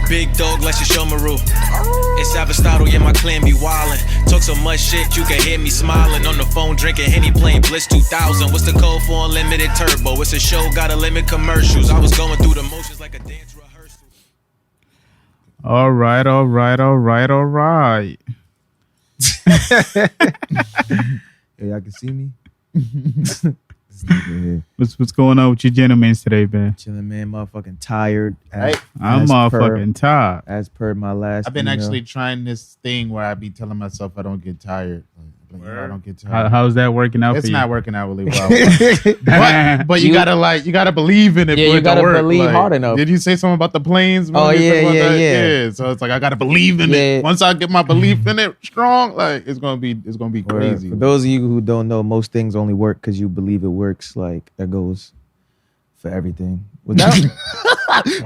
Big dog, let's show Maru. It's Aristotle, yeah, my clan be wildin'. Talk so much shit, you can hear me smiling. On the phone, drinking Henny, playing Bliss 2000. What's the code for unlimited turbo? It's a show, gotta limit commercials. I was going through the motions like a dance rehearsal. All right. Hey, y'all can see me? What's going on with you gentlemen today, man? Chilling, man. Motherfucking tired. I'm motherfucking tired. As per my last I've been email. actually trying this thing where I be telling myself I don't get tired. I don't get tired. How's that working out for you? It's not working out really well. but you gotta believe in it. Yeah, for you it gotta to work. believe hard enough. Did you say something about the planes? Oh, yeah. So it's like I gotta believe in it. Once I get my belief in it strong, like it's gonna be crazy. For those of you who don't know, most things only work because you believe it works. Like that goes for everything.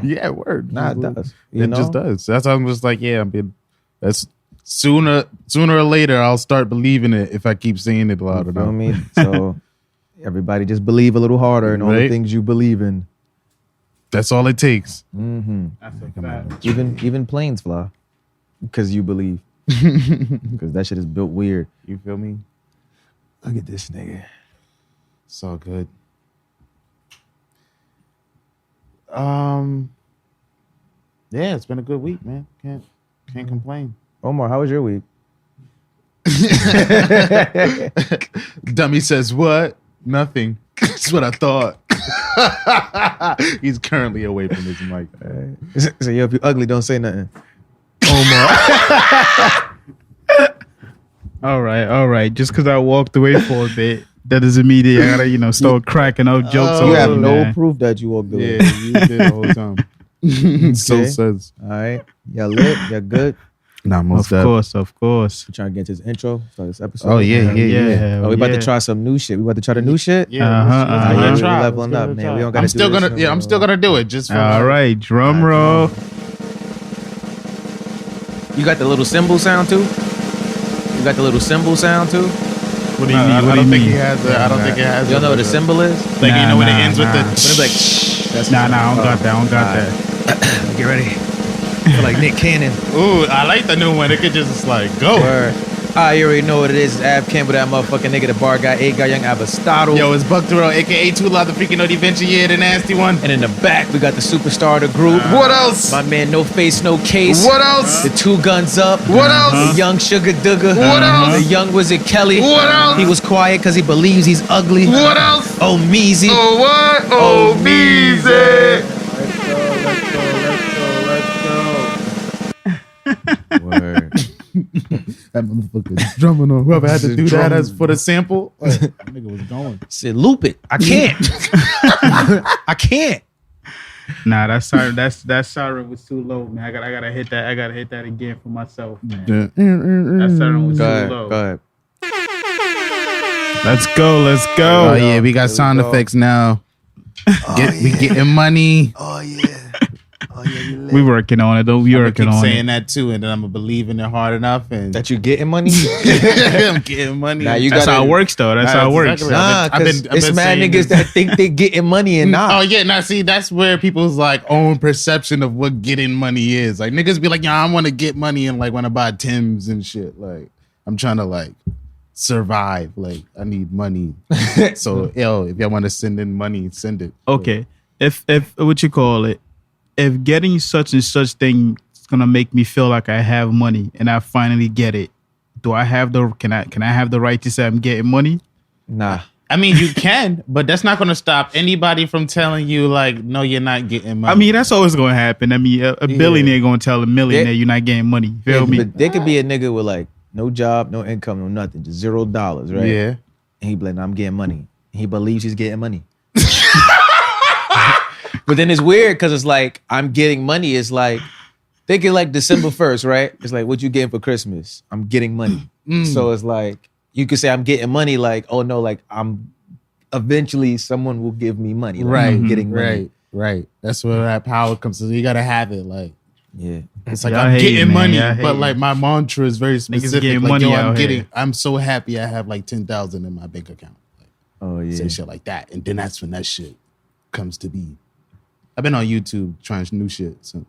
Yeah, word. Nah, it does. It just does. That's how I'm just like, that's sooner or later I'll start believing it if I keep saying it loud enough. You know what I mean? So everybody just believe a little harder in all the things you believe in. That's all it takes. Mm-hmm. That's a fact. Even planes fly because you believe. Because that shit is built weird. You feel me? Look at this nigga. It's all good. Yeah, it's been a good week, man. Can't complain. Omar, how was your week? Dummy says what? Nothing. That's what I thought. He's currently away from his mic. So yo, if you ugly, don't say nothing. Omar. All right. Just because I walked away for a bit, that doesn't mean that I gotta, start cracking out jokes. You have no proof that you walked away. Yeah, you did the whole time. So says. All right. Y'all lit? Y'all good? Nah, most Of course. We're trying to get to this intro. Start this episode. Oh, yeah. Oh, we about to try some new shit. We about to try the new shit? Yeah, We're try. leveling up, man. We don't gotta I'm still do gonna this I'm still gonna do it just for All right, drum roll. You got the little cymbal sound too? What do you mean? I don't think he has it. I don't think it has You don't know what a cymbal is? Like you know when it ends with When the it's like, that's I don't got that. Get ready. Feel like Nick Cannon. Ooh, I like the new one. It could just like go. Word. You already know what it is. It's Ab Campbell, that motherfucking nigga, the bar guy, 8 guy, young Aristotle. Yo, it's Buck Terrell, aka Too Loud, the freaking Naughty Venture, the nasty one. And in the back, we got the superstar of the group. What else? My man, No Face, No Case. What else? The 2 Guns Up. What else? The young Sugar Dugger. What else? The young Wizard Kelly. What else? He was quiet because he believes he's ugly. What else? Omeezy. Oh, what? Omeezy. Word. That motherfucker's drumming on whoever had to do that as for the sample. That nigga was going. Said, loop it. I can't. I can't. Nah, that siren was too low, man. I gotta hit that. I gotta hit that again for myself, man. That siren was too low. Go ahead. Let's go. Oh yeah, we got sound effects now. We getting money. Oh yeah. We working on it, though. We working keep on saying it. that too, and then I'm gonna believe in it hard enough, and That you getting money? I'm getting money. Nah, you That's gotta- how it works, though. That's how it works. exactly. Nah, I've because been it's mad saying niggas this. that think they getting money and not. Oh yeah, now see that's where people's like own perception of what getting money is. Like niggas be like, yeah, I want to get money and like want to buy Timbs and shit. Like I'm trying to like survive. Like I need money. So yo, if y'all want to send in money, send it. Okay. If what you call it, if getting such and such thing is gonna make me feel like I have money and I finally get it, can I have the right to say I'm getting money? Nah. I mean, you can, but that's not going to stop anybody from telling you, like, no, you're not getting money. I mean, that's always gonna happen. I mean, a billionaire gonna tell a millionaire you're not getting money. Feel me? But there could be a nigga with like no job, no income, no nothing, just $0, right? Yeah. And he be like, nah, I'm getting money. He believes he's getting money. But then it's weird because it's like, I'm getting money. It's like, think it like December 1st, right? It's like, what you getting for Christmas? I'm getting money. So it's like, you could say I'm getting money like, oh no, like I'm eventually someone will give me money. Like, Right. I'm getting money. Right. That's where that power comes to. You got to have it. Like, Yeah. it's like, Y'all I'm hating, getting man. money. Y'all But hating. like, my mantra is very specific. getting Like, money yo, out here. I'm so happy I have like 10,000 in my bank account. Like, Oh yeah. say shit like that. And then that's when that shit comes to be. I've been on YouTube trying new shit. So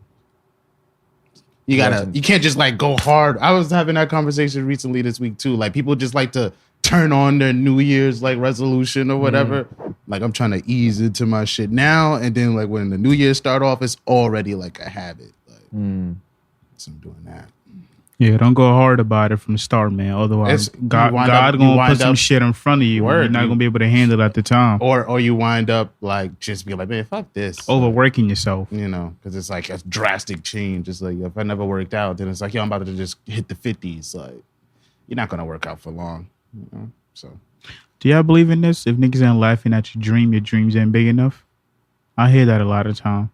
You can't just like go hard. I was having that conversation recently this week too. Like people just like to turn on their New Year's like resolution or whatever. Like I'm trying to ease into my shit now, and then like when the New Year start off, it's already like a habit. Like, so I'm doing that. Yeah, don't go hard about it from the start, man. Otherwise, God gonna put some shit in front of you. You're not gonna be able to handle it at the time. Or you wind up like just be like, man, fuck this. Overworking yourself. You know, because it's like a drastic change. It's like if I never worked out, then it's like, yo, I'm about to just hit the 50s. Like, you're not gonna work out for long. You know? So, do y'all believe in this? If niggas ain't laughing at your dreams ain't big enough. I hear that a lot of time.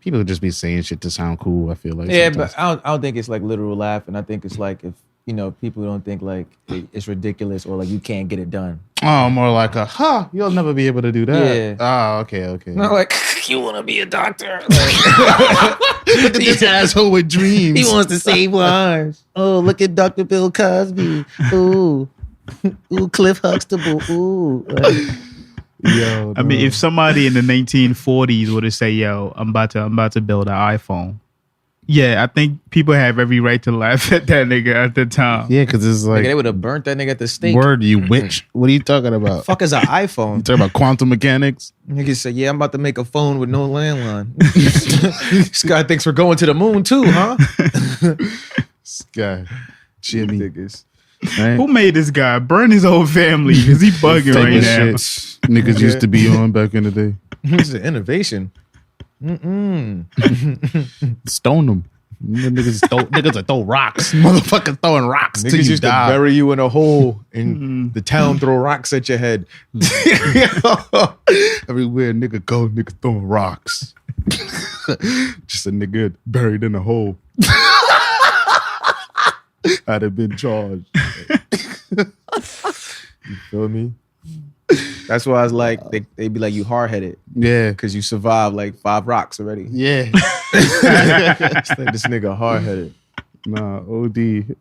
People just be saying shit to sound cool. I feel like sometimes. But I don't think it's like literal laughing. I think it's like if people don't think like it's ridiculous or like you can't get it done. Oh, more like you'll never be able to do that. Yeah. Oh, okay. Not like you want to be a doctor. Like, look at this asshole with dreams. He wants to save lives. Oh, look at Dr. Bill Cosby. Ooh, Cliff Huxtable. Ooh. Like, yo, I mean, if somebody in the 1940s would have said, "Yo, I'm about to build an iPhone," yeah, I think people have every right to laugh at that nigga at the time. Yeah, because it's like they would have burnt that nigga at the stake. Word, you witch! What are you talking about? Fuck is an iPhone? You talking about quantum mechanics? Nigga said, "Yeah, I'm about to make a phone with no landline." This guy thinks we're going to the moon too, huh? This guy, Jimmy. Right. Who made this guy? Burn his whole family because he bugging right now. Niggas used to be on back in the day. It's an innovation. Stone them. Niggas throw rocks. Motherfuckers throwing rocks. Niggas used to bury you in a hole and the town throw rocks at your head. Everywhere nigga go, nigga throwing rocks. Just a nigga buried in a hole. I'd have been charged. You feel me? That's why I was like, they'd be like, you hard-headed. Yeah. Because you survived like 5 rocks already. Yeah. It's like, this nigga hard-headed. Nah, OD.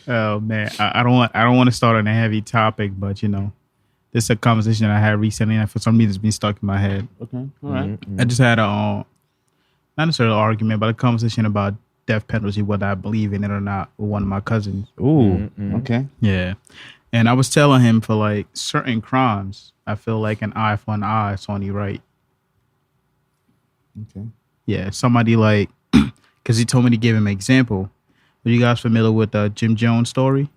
Oh, man. I don't want to start on a heavy topic, but, this is a conversation that I had recently, and for some reason it's been stuck in my head. Okay. All right. I just had not necessarily an argument, but a conversation about death penalty, whether I believe in it or not, with one of my cousins. Ooh, okay. Yeah. And I was telling him for like certain crimes, I feel like an eye for an eye is only right. Okay. Yeah, somebody like, because he told me to give him an example. Are you guys familiar with the Jim Jones story?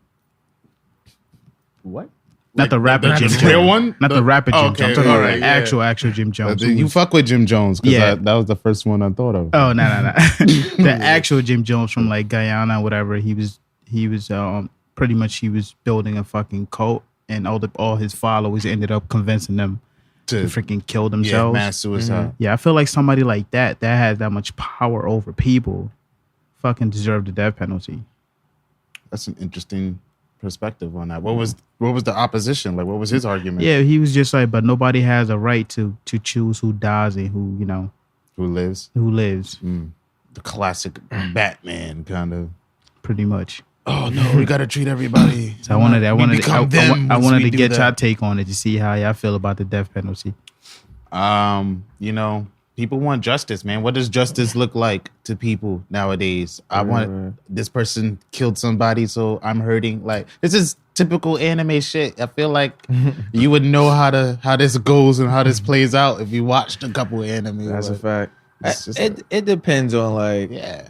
What? Not the rapper Jim Jones. Real one? Not the rapper Jim Jones. I'm talking about right, actual Jim Jones. You fuck with Jim Jones because that was the first one I thought of. Oh, no. The actual Jim Jones from like Guyana or whatever, he was pretty much he was building a fucking cult, and all his followers ended up convincing them to freaking kill themselves. Yeah, mass suicide. Yeah, I feel like somebody like that has that much power over people fucking deserve the death penalty. That's an interesting perspective on that. What was the opposition? Like, what was his argument? Yeah, he was just like, but nobody has a right to choose who dies and who lives. The classic Batman kind of. Pretty much. Oh no, we gotta treat everybody. So I wanted to get y'all take on it to see how y'all feel about the death penalty. People want justice, man. What does justice look like to people nowadays? I want this person killed somebody, so I'm hurting. Like, this is typical anime shit. I feel like you would know how this goes and how this plays out if you watched a couple anime. That's a fact. It depends on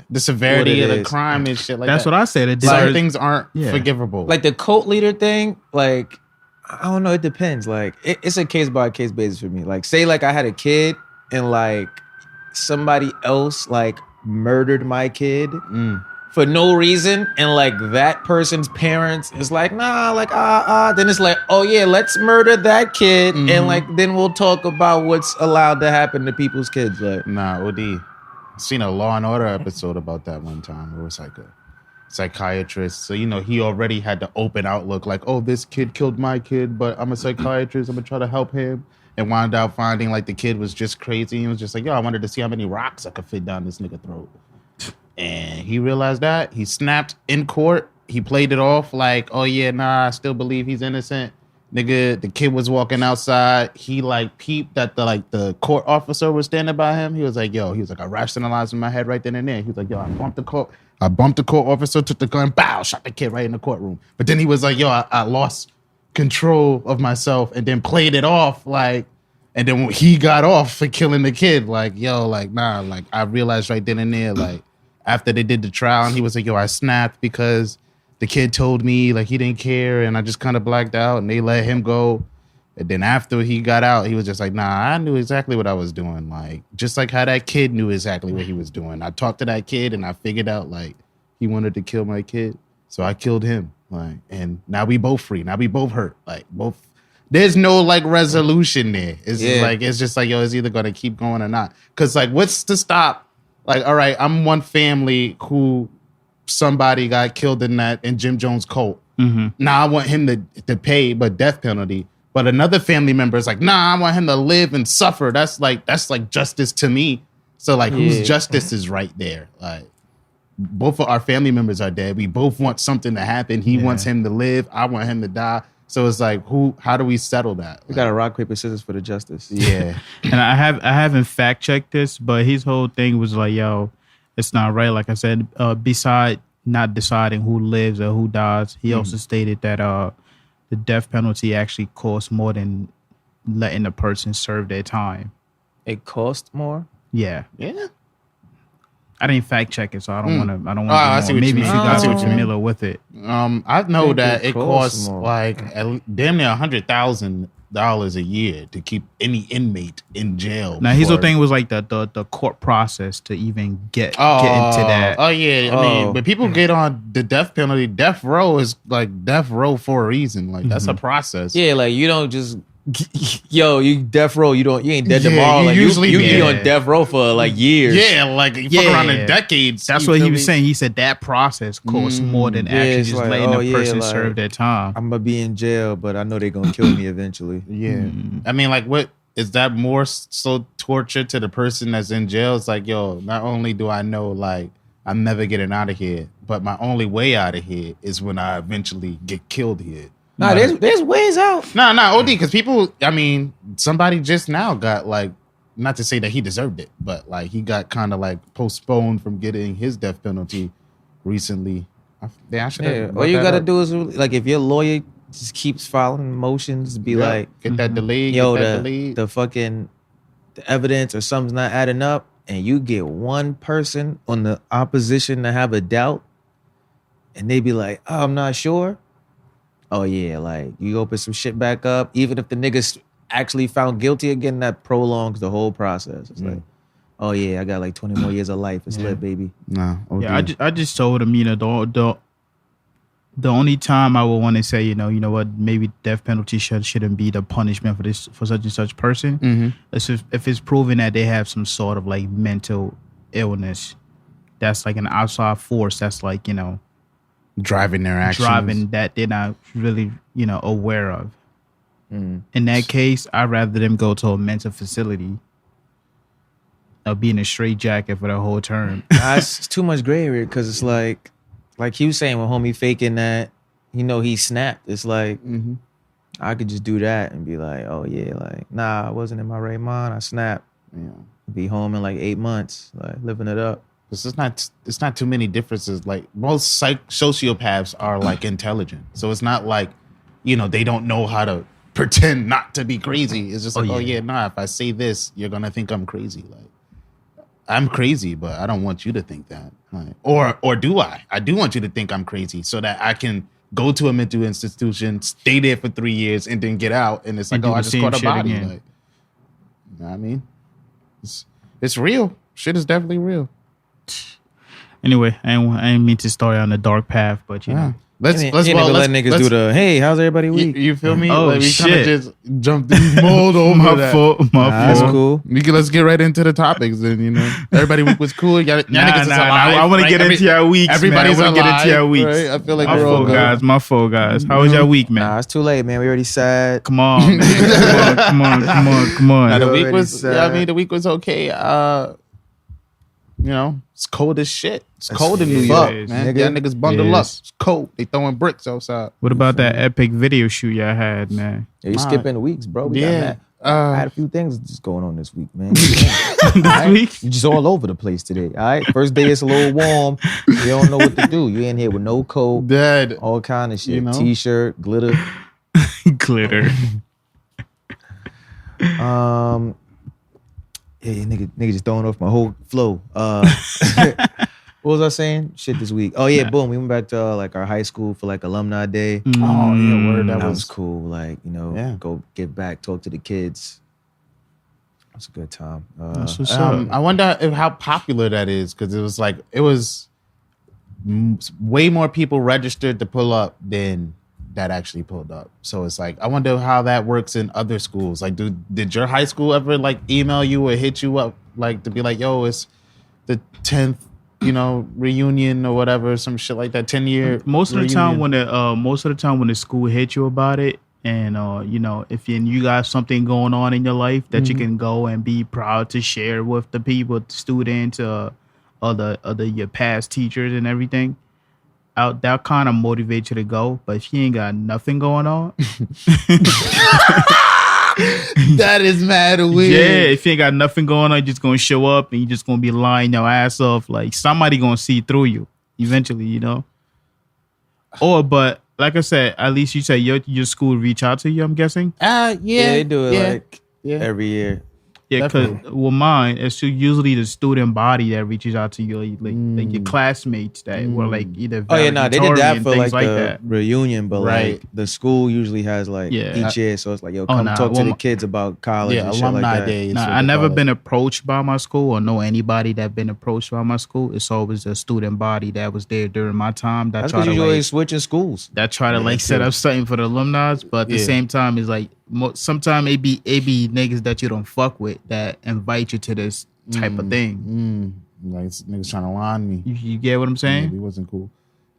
the severity of the crime and shit like That's that. what I said. Certain things aren't forgivable. Like the cult leader thing, like, I don't know, it depends. Like, it's a case by case basis for me. Like, say like I had a kid and like somebody else like murdered my kid for no reason, and like that person's parents is like, nah, like then it's like, oh yeah, let's murder that kid, and like then we'll talk about what's allowed to happen to people's kids. Like, nah, OD. I seen a Law and Order episode about that one time. It was like a psychiatrist, so he already had the open outlook, like, oh, this kid killed my kid, but I'm a psychiatrist, I'm gonna try to help him. And wound up finding like the kid was just crazy. He was just like, yo, I wanted to see how many rocks I could fit down this nigga throat. And he realized that. He snapped in court. He played it off like, oh yeah, nah, I still believe he's innocent. Nigga, the kid was walking outside. He like peeped that the court officer was standing by him. He was like, I rationalized in my head right then and there. He was like, I bumped the court officer, took the gun, bow, shot the kid right in the courtroom. But then he was like, I lost control of myself and then played it off like, and then when he got off for killing the kid, like, I realized right then and there, like, after they did the trial, and he was like, I snapped because the kid told me like he didn't care, and I just kind of blacked out, and they let him go. And then after he got out, he was just like, I knew exactly what I was doing. Like, just like how that kid knew exactly what he was doing. I talked to that kid, and I figured out like he wanted to kill my kid, so I killed him. Like, and now we both free. Now we both hurt. Like, both. There's no like resolution there. It's just like it's either gonna keep going or not. Cause like, what's to stop? Like, all right, I'm one family who somebody got killed in Jim Jones' cult. Mm-hmm. Now I want him to pay, but death penalty. But another family member is like, I want him to live and suffer. That's like justice to me. So like, whose justice is right there? Like, both of our family members are dead. We both want something to happen. He wants him to live. I want him to die. So it's like, how do we settle that? We got to rock, paper, scissors for the justice. Yeah. And I haven't fact checked this, but his whole thing was like, it's not right. Like I said, beside not deciding who lives or who dies, he also stated that the death penalty actually costs more than letting the person serve their time. It costs more? Yeah. Yeah. I didn't fact check it, so I don't want to. I see what maybe you if mean. you guys I are see what you familiar with it. I know that it costs more. like damn near $100,000 a year to keep any inmate in jail. Now his whole thing was like the court process to even get into that. Oh yeah, I mean, but people get on the death penalty. Death row is like death row for a reason. Like that's a process. Yeah, like you don't just you death row. You ain't dead tomorrow. You like usually you be be on death row for like years. Yeah, like you fuck around in decades. That's what he was saying. He said that process costs more than actually just letting the person serve their time. I'm gonna be in jail, but I know they're gonna kill me eventually. Yeah, I mean, like, what is that more so torture to the person that's in jail? It's like, not only do I know like I'm never getting out of here, but my only way out of here is when I eventually get killed here. Nah, there's ways out. Nah, OD, because people, I mean, somebody just now got like, not to say that he deserved it, but like he got kind of like postponed from getting his death penalty recently. I should have. All you gotta do is like, if your lawyer just keeps filing motions, like, get that delayed. The fucking the evidence or something's not adding up, and you get one person on the opposition to have a doubt, and they be like, oh, I'm not sure. Oh yeah, like you open some shit back up, even if the nigga's actually found guilty again, that prolongs the whole process. It's like, oh yeah, I got like 20 more years of life. It's lit, baby. Nah, yeah, I just told him, the only time I would want to say, you know what, maybe death penalty shouldn't be the punishment for such and such person. It's if it's proven that they have some sort of like mental illness, that's like an outside force. That's like, driving their actions, that they're not really, aware of. In that case, I'd rather them go to a mental facility or be in a straitjacket for the whole term. It's too much gray area, because it's like he was saying with homie faking that, he snapped. It's like, I could just do that and be like, oh yeah, like, nah, I wasn't in my right mind. I snapped. Yeah. Be home in like 8 months, like living it up. It's not too many differences. Like most sociopaths are like intelligent, so it's not like they don't know how to pretend not to be crazy. It's just like, if I say this, you're gonna think I'm crazy. Like I'm crazy, but I don't want you to think that. Like, or do I? I do want you to think I'm crazy, so that I can go to a mental institution, stay there for 3 years, and then get out. And it's like, I just caught a body. Again. Like, you know what I mean, it's real. Shit is definitely real. Anyway, I didn't mean to start on the dark path, but let's let niggas do the hey, how's everybody week? You feel me? Oh, like, we kind of shit. just jumped mold over my that. fault. That's cool. Let's get right into the topics. Then everybody week was cool. Y'all niggas is alive. I want to get into your weeks. Everybody's man. I want to get into your weeks. Right? I feel like my we're all fault, My fault, guys. How was your week, man? Nah, it's too late, man. We already sad. Come on, man. Come on. Now, the week was. The week was okay. You know, it's cold as shit. It's That's cold in New fuck, York, man. nigga. Y'all niggas bundle It up. is. It's cold. They throwing bricks outside. What about that epic video shoot y'all had, man? Yeah, you skipping weeks, bro. We got Yeah. that. I had a few things just going on this week, man. This week? You just all over the place today. All right. First day it's a little warm. You don't know what to do. You in here with no coat, Dead. all kind of shit. You know? T-shirt, glitter. Glitter. Yeah, nigga just throwing off my whole flow. What was I saying? Shit this week. Oh yeah, boom. We went back to like our high school for like alumni day. Oh yeah, word. That was cool. Like, you know, Yeah. go get back, talk to the kids. It's a good time. That's what's up. I wonder how popular that is because it was way more people registered to pull up than that actually pulled up. So it's like I wonder how that works in other schools. Like, did your high school ever like email you or hit you up like to be like, yo, it's the 10th, you know, reunion or whatever, some shit like that. 10-year. Most of the time reunion. when the school hit you about it, and you know, if you got something going on in your life that you can go and be proud to share with the people, the students, other your past teachers and everything, that kind of motivates you to go. But if you ain't got nothing going on, That is mad weird. yeah, if you ain't got nothing going on, you're just gonna show up and you're just gonna be lying your ass off. Like somebody gonna see through you eventually, you know. But like I said, at least you say your school reach out to you. I'm guessing. Yeah, they do it yeah. every year. Yeah, because Definitely. well, mine it's usually the student body that reaches out to you, like your classmates that were like either. Oh yeah, no, they did that valedictorian, for things like the that. reunion, but Right. like the school usually has like Yeah. each year, so it's like, yo, Oh, come nah, talk to well, the kids about college Yeah, and shit like alumni that. day. is Nah, what I they never call it. been approached by my school or know anybody that been approached by my school. It's always a student body that was there during my time that That's try because to you like, always switching schools. set up something for the alumni, but at the Yeah. same time, it's like sometimes it be niggas that you don't fuck with that invite you to this type of thing. Like niggas trying to line me. You get what I'm saying? Maybe it wasn't cool.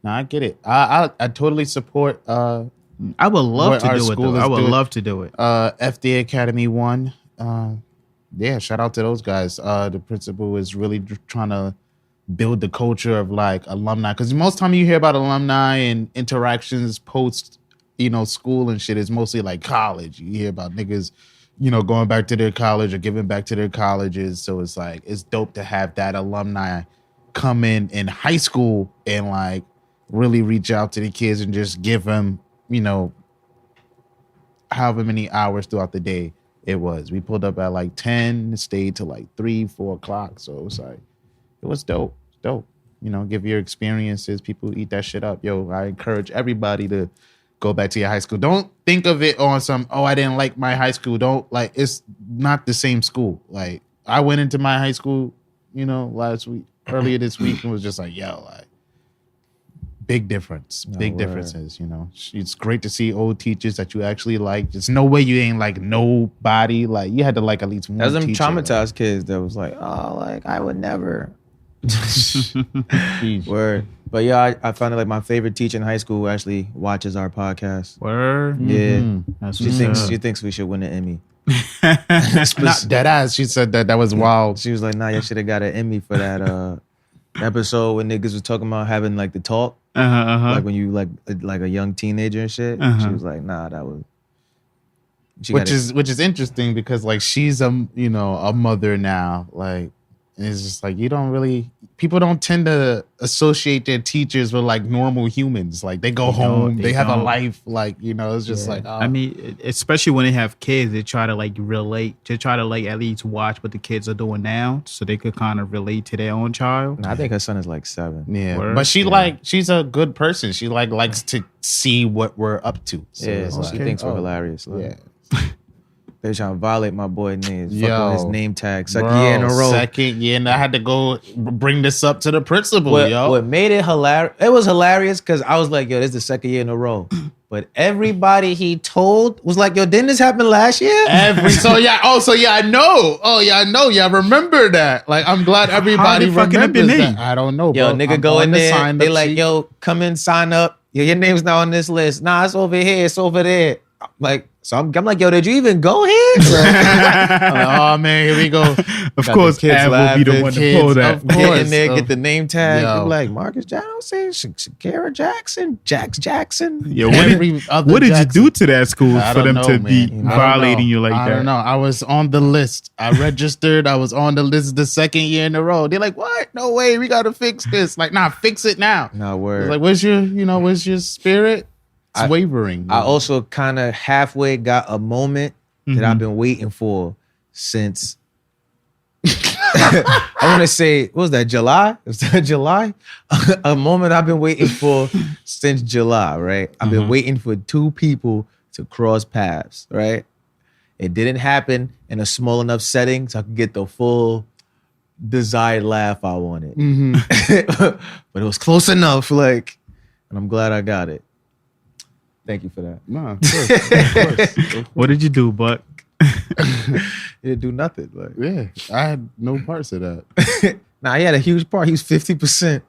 Nah, I get it. I totally support I would love what to our do it. school Though. is I would doing. love to do it. FD Academy 1. Yeah, shout out to those guys. The principal is really trying to build the culture of like alumni, because most time you hear about alumni and interactions post, you know, school and shit is mostly like college. You hear about niggas, you know, going back to their college or giving back to their colleges. So it's like it's dope to have that alumni come in high school and like really reach out to the kids and just give them, you know, however many hours throughout the day it was. We pulled up at like 10, stayed till like 3, 4 o'clock. So it was like, it was dope. Dope. You know, give your experiences. People eat that shit up. Yo, I encourage everybody to go back to your high school. Don't think of it on some, oh, I didn't like my high school. Don't like, it's not the same school. Like I went into my high school, you know, earlier this week and was just like, yo, like big difference, big differences, you know. It's great to see old teachers that you actually like. There's no way you ain't like nobody. Like you had to like at least one That's them teacher, traumatized kids that was like, oh, like I would never. Like, Word. But yeah, I found it like my favorite teacher in high school who actually watches our podcast. Word. Yeah. That's She what's thinks up. she thinks we should win an Emmy. not dead ass. She said that was wild. She was like, nah, you should have got an Emmy for that episode when niggas was talking about having like the talk. Like when you like a young teenager and shit. She was like, nah, that was Which is interesting because like she's a mother now. Like and it's just like people don't tend to associate their teachers with like normal humans. Like they go home, they have a life, like, you know, it's just like I mean, especially when they have kids, they try to like relate, to try to like at least watch what the kids are doing now so they could kind of relate to their own child. Nah, I think her son is like 7. yeah. Word. But she's a good person. She like likes to see what we're up to. So Yeah, it's so like, she thinks we're hilarious. Like, yeah. they trying to violate my boy name. Fuck Yo, on his name tag. Second Bro, year in a row. Second year, and I had to go bring this up to the principal, What made it hilarious? It was hilarious because I was like, yo, this is the second year in a row. But everybody he told was like, yo, didn't this happen last year? I know. Oh yeah, I know. Yeah, I remember that. Like, I'm glad everybody they fucking up remembers your that. name? I don't know, Yo, bro. nigga I'm go on in the there. sign They up like, sheet. yo, come in, sign up. Your name's not on this list. Nah, it's over here. It's over there. I'm like, yo, did you even go here? Oh man, here we go. Of course, Av will be the one to pull that. Of Get course. in there, get the name tag. Yo. You're like, Marcus Jackson, Shakira Jackson, Jackson. Yeah, Every other what did you Jackson. do to that school I for don't them to know, be man. I don't violating know. you like I that? don't know. I was on the list. I registered. I was on the list the second year in a row. They're like, what? No way. We got to fix this. Like, nah, fix it now. Nah, It's word. like, where's your spirit? It's wavering. I also kind of halfway got a moment that I've been waiting for since I want to say, what was that, July? Was that July? A moment I've been waiting for since July, right? I've been waiting for two people to cross paths, right? It didn't happen in a small enough setting so I could get the full desired laugh I wanted. But it was close enough, like, and I'm glad I got it. Thank you for that. Nah, of course. What did you do, Buck? It didn't do nothing. Like, Yeah, I had no parts of that. nah, he had a huge part. He was 50%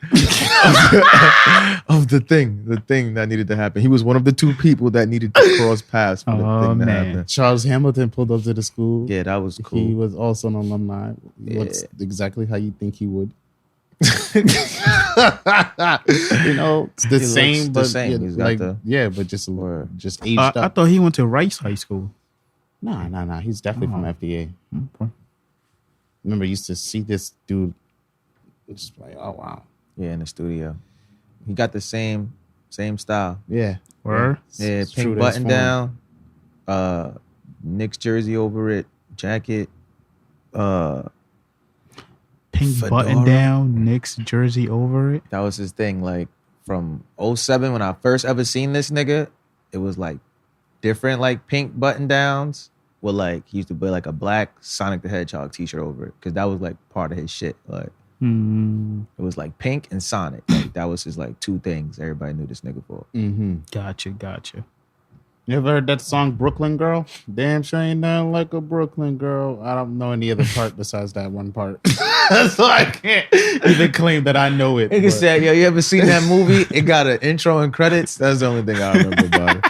of the thing that needed to happen. He was one of the two people that needed to cross paths for the thing to man. happen. Charles Hamilton pulled up to the school. Yeah, that was cool. He was also an alumni. Looks exactly how you think he would. It's the He same, looks the but same. yeah, He's got like the- but just Word. aged I up. thought he went to Rice High School. Nah. He's definitely from FDA. Okay. Remember, I used to see this dude. Just like, oh wow, Yeah, in the studio. He got the same style. yeah. Word? Yeah, It's true pink to his button form. down, Knicks jersey over it, jacket, Pink Fedora. button down, Knicks jersey over it. that was his thing. Like from 07 when I first ever seen this nigga, it was like different like pink button downs with like he used to wear like a black Sonic the Hedgehog t-shirt over it because that was like part of his shit. Like it was like pink and Sonic. Like that was his like two things everybody knew this nigga for. Gotcha. You ever heard that song Brooklyn Girl? Damn sure ain't nothing like a Brooklyn girl. I don't know any other part besides that one part. So I can't even claim that I know it. Nigga but- said, yo, you ever seen that movie? It got an intro and credits. That's the only thing I remember about it.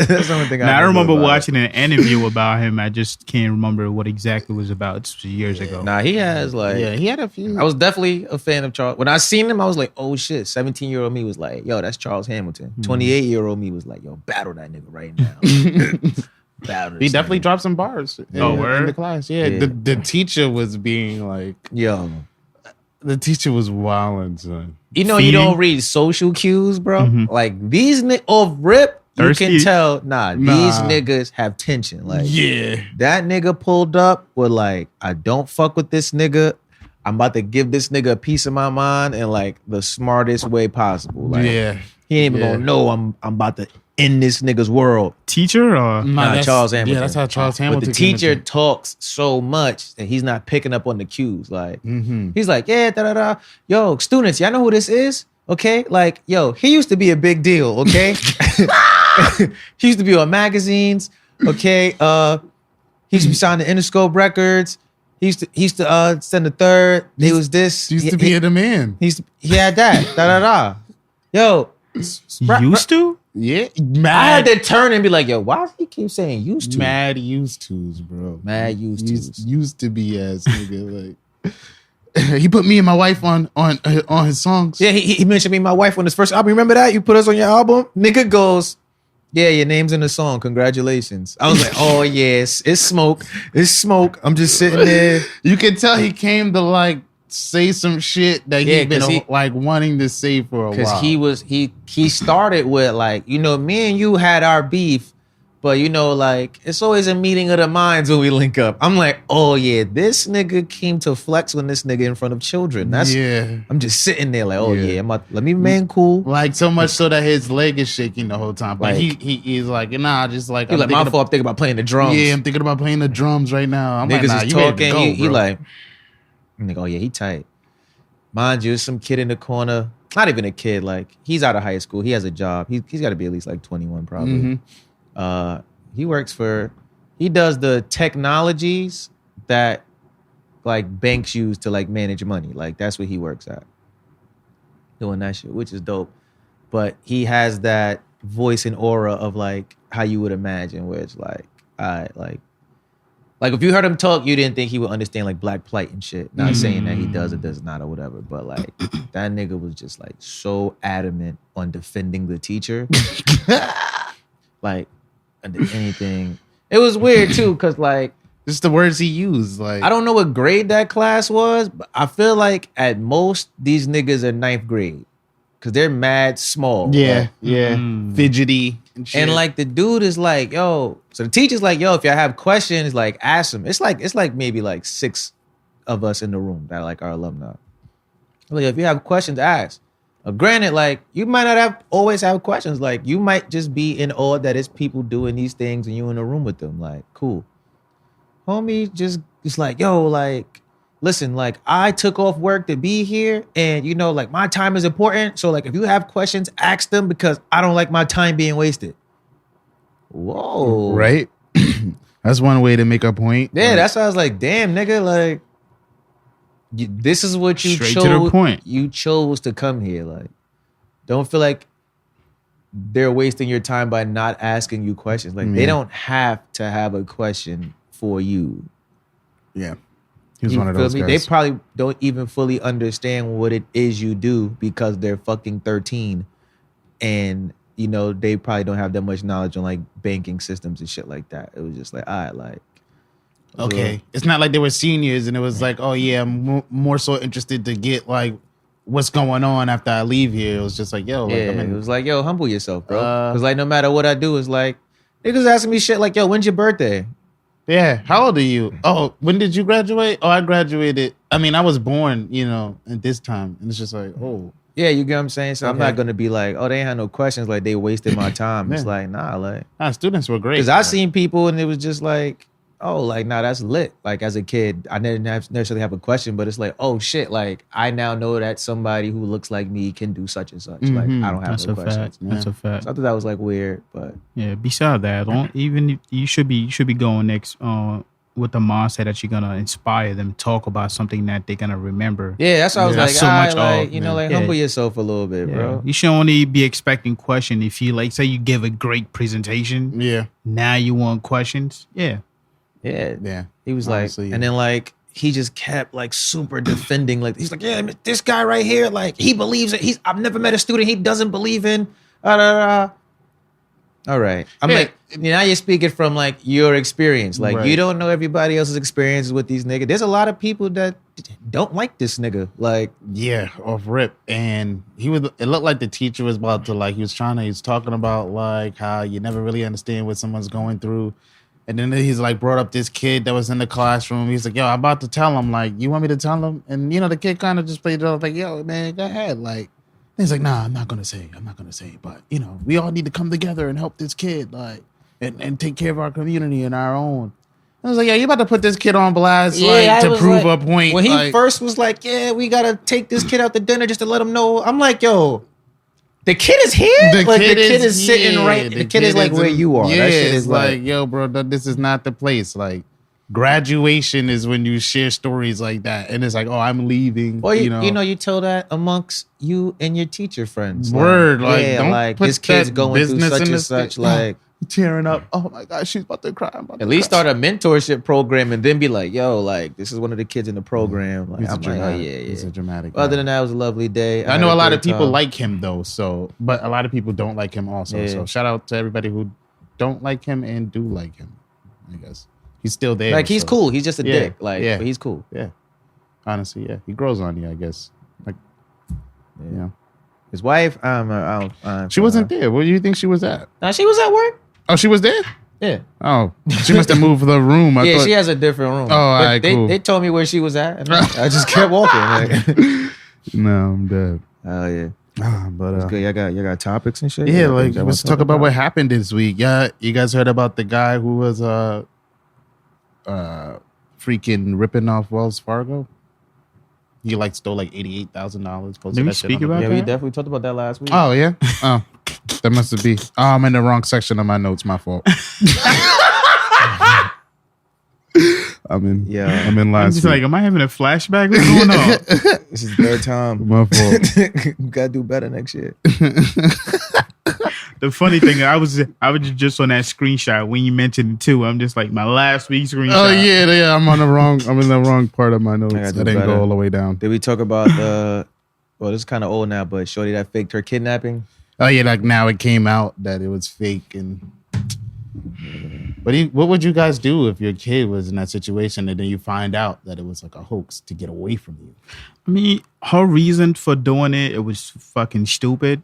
That's the only thing Now, I remember about watching an interview about him. I just can't remember what exactly it was about. This was years ago. it. Nah, he has like Yeah, he had a few. I was definitely a fan of Charles. When I seen him, I was like, oh shit. 17-year-old me was like, yo, that's Charles Hamilton. 28-year-old me was like, yo, battle that nigga right now. Battle He this definitely nigga. dropped some bars in word? the class. Yeah, Yeah. The teacher was being like, Yo. the teacher was wilding, son. You know, you Feeding? don't read social cues, bro. Like these off rip, Thirsty? you can tell, these niggas have tension. Like Yeah. that nigga pulled up with like, I don't fuck with this nigga. I'm about to give this nigga a piece of my mind in like the smartest way possible. Like Yeah. he ain't even gonna know I'm about to end this nigga's world. Teacher or Nah, Nah, that's- Charles Hamilton. Yeah, that's how Charles Hamilton. But the came teacher into- talks so much that he's not picking up on the cues. Like he's like, yeah, da. Yo, students, y'all know who this is? Okay, like, yo, he used to be a big deal. Okay, he used to be on magazines. Okay, he used to be signed to Interscope Records. He used to send the third. He was this. used to be a man. He had that. Da. Yo, used to? Yeah, I had to turn and be like, yo, why does he keep saying used to? mad used tos, bro. Mad used tos. Used to be ass nigga. Like he put me and my wife on his songs. Yeah, he mentioned me and my wife on his first album. Remember that? You put us on your album? Nigga goes, yeah, your name's in the song. Congratulations. I was like, oh, yes, it's smoke. It's smoke. I'm just sitting there. You can tell he came to like say some shit that Yeah, he's been 'cause he- like wanting to say for a Because while. he started with like, you know, me and you had our beef, but you know, like, it's always a meeting of the minds when we link up. I'm like, oh yeah, this nigga came to flex when this nigga in front of children. That's yeah. I'm just sitting there like, oh Yeah. yeah, let me remain cool. Like so much so that his leg is shaking the whole time. But Like- he's like, nah, just like He's like, my fault, I'm thinking about playing the drums. Yeah, I'm thinking about playing the drums right now. I'm Niggas like, nah, is you ready to talking. go, he bro. like, nigga, oh yeah, he tight. Mind you, some kid in the corner, not even a kid, like he's out of high school. He has a job. He's got to be at least like 21 probably. He does the technologies that like banks use to like manage money. Like that's what he works at. Doing that shit, which is dope. But he has that voice and aura of like how you would imagine, where it's like, like if you heard him talk, you didn't think he would understand like black plight and shit. Not saying that he does or does not or whatever, but like that nigga was just like so adamant on defending the teacher. Like anything. It was weird too, cause like just the words he used. Like I don't know what grade that class was, but I feel like at most these niggas are 9th grade. Cause they're mad small. Yeah, like, yeah. Fidgety and shit. and like the dude is like, yo. So the teacher's like, yo, if y'all have questions, like ask them. It's like maybe like 6 of us in the room that are like our alumni. Like if you have questions, ask. Granted, like you might not always have questions. Like you might just be in awe that it's people doing these things and you in the room with them. Like cool. Homie just like, yo, like. Listen, like I took off work to be here and you know, like my time is important. So like if you have questions, ask them because I don't like my time being wasted. Whoa. Right? That's one way to make a point. Yeah, that's why I was like, damn, nigga, like this is what you Straight chose. to the point. You chose to come here. Like, don't feel like they're wasting your time by not asking you questions. Like they don't have to have a question for you. Yeah. He was You one of feel those me? guys. They probably don't even fully understand what it is you do because they're fucking 13. And, you know, they probably don't have that much knowledge on like banking systems and shit like that. It was just like, all right, like. Okay. It's not like they were seniors and it was like, oh yeah, I'm more so interested to get like what's going on after I leave here. It was just like, yo, like, Yeah, I'm in, it was like, yo, humble yourself, bro. Because like no matter what I do, it's like, niggas asking me shit like, yo, when's your birthday? yeah. How old are you? Oh, when did you graduate? Oh, I graduated. I mean, I was born, you know, at this time. And it's just like, oh. Yeah, you get what I'm saying? So I'm Okay. not going to be like, oh, they ain't had no questions. Like they wasted my time. It's Yeah. like, nah, like. Students were great. Because I seen people and it was just like, oh, like, nah, that's lit. Like as a kid, I didn't necessarily have a question, but it's like, oh shit, like I now know that somebody who looks like me can do such and such. Like I don't have That's no a questions. fact. That's a fact. So I thought that was like weird, but Yeah. Besides that, don't even you should be going next with the mindset that you're gonna inspire them, talk about something that they're gonna remember. yeah, that's why I was Yeah. like, That's so all right, much like, off, you know, man. like Yeah. humble yourself a little bit, Yeah. bro. You should only be expecting question if you like say you give a great presentation. Yeah. Now you want questions. Yeah. Yeah. Yeah. He was Honestly, like, yeah. and then like he just kept like super defending. Like he's like, yeah, this guy right here, like he believes it. I've never met a student he doesn't believe in. All right, I'm Yeah. like, now you're speaking from like your experience. Like Right. you don't know everybody else's experiences with these niggas. There's a lot of people that don't like this nigga. Like, Yeah, off rip. And it looked like the teacher was about to like, he was talking about like how you never really understand what someone's going through. And then he's like brought up this kid that was in the classroom. He's like, yo, I'm about to tell him, like, you want me to tell him? And you know, the kid kind of just played it off like, yo, man, go ahead. Like, he's like, nah, I'm not gonna say, but you know, we all need to come together and help this kid, like, and take care of our community and our own. I was like, yeah, you about to put this kid on blast, like, to prove a point. When he like, first was like, yeah, we gotta take this kid out to dinner just to let him know. I'm like, yo, the kid is here. The kid is sitting here. right. The kid is like where you are. Yeah, That shit is it's like, yo, bro, this is not the place. Like, graduation is when you share stories like that, and it's like, oh, I'm leaving. Or you know, you tell that amongst you and your teacher friends. Word, like, yeah, don't like put this kid's that going through business such in and this such. thing. Like, tearing up. Oh my gosh, she's about to cry. at least start a mentorship program and then be like, yo, like this is one of the kids in the program. Like, He's I'm a like, oh dramatic. yeah, yeah. He's a dramatic. Other guy. than that, it was a lovely day. I had know a lot of great people time. like him though. So, but a lot of people don't like him also. Yeah. So, shout out to everybody who don't like him and do like him. I guess he's still there. Like he's so. cool. He's just a Yeah, dick. Like, yeah. but he's cool. Yeah, honestly, yeah, he grows on you. I guess. Like, you know, His wife, she wasn't there. Where do you think she was at? Nah, she was at work. Oh, she was there. Yeah. Oh, she must have moved the room. I Yeah, thought, she has a different room. Oh, all But right, they, cool. they told me where she was at, and I just kept walking. Like, No, I'm dead. oh yeah, But it's good. Y'all got topics and shit. yeah, Y'all like things y'all let's wanna talk about what happened this week. Yeah, you guys heard about the guy who was freaking ripping off Wells Fargo? He like stole like $88,000. Did we speak about Yeah, that? we definitely talked about that last week. Oh yeah. Oh, that must have been. Oh, I'm in the wrong section of my notes. My fault. I'm in. Yeah. I'm in I'm last just week. like, am I having a flashback? What's going on? This is third time. My fault. We gotta do better next year. The funny thing, I was just on that screenshot when you mentioned it too. I'm just like my last week's screenshot. Oh yeah. I'm in the wrong part of my notes. I didn't go all the way down. Did we talk about the? Well, this is kind of old now, but shorty that faked her kidnapping. Oh yeah, like now it came out that it was fake and. But what would you guys do if your kid was in that situation and then you find out that it was like a hoax to get away from you? I mean, her reason for doing it was fucking stupid.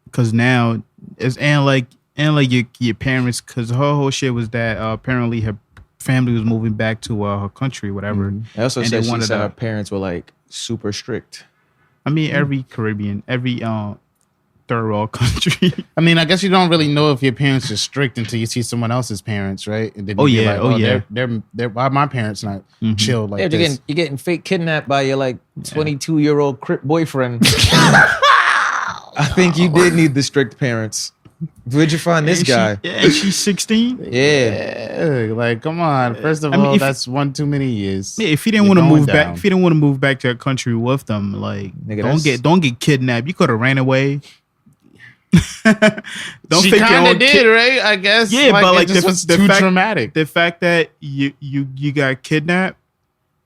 Because now it's like your parents. Because her whole shit was that apparently her family was moving back to her country, whatever. I also said she said her parents were like super strict. I mean, every Caribbean, every third world country. I mean, I guess you don't really know if your parents are strict until you see someone else's parents, right? And then they're why my parents not chill like this? You're getting fake kidnapped by your like 22-year-old Crip boyfriend. I think you did need the strict parents. Where'd you find this guy? And she's 16. Yeah, like come on. First of all, that's one too many years. Yeah, if he didn't want to move back, if he didn't want to move back to a country with them, like nigga, don't get kidnapped. You could have ran away. She kind of did, right? I guess. Yeah, like, but like it was too dramatic. The fact that you got kidnapped,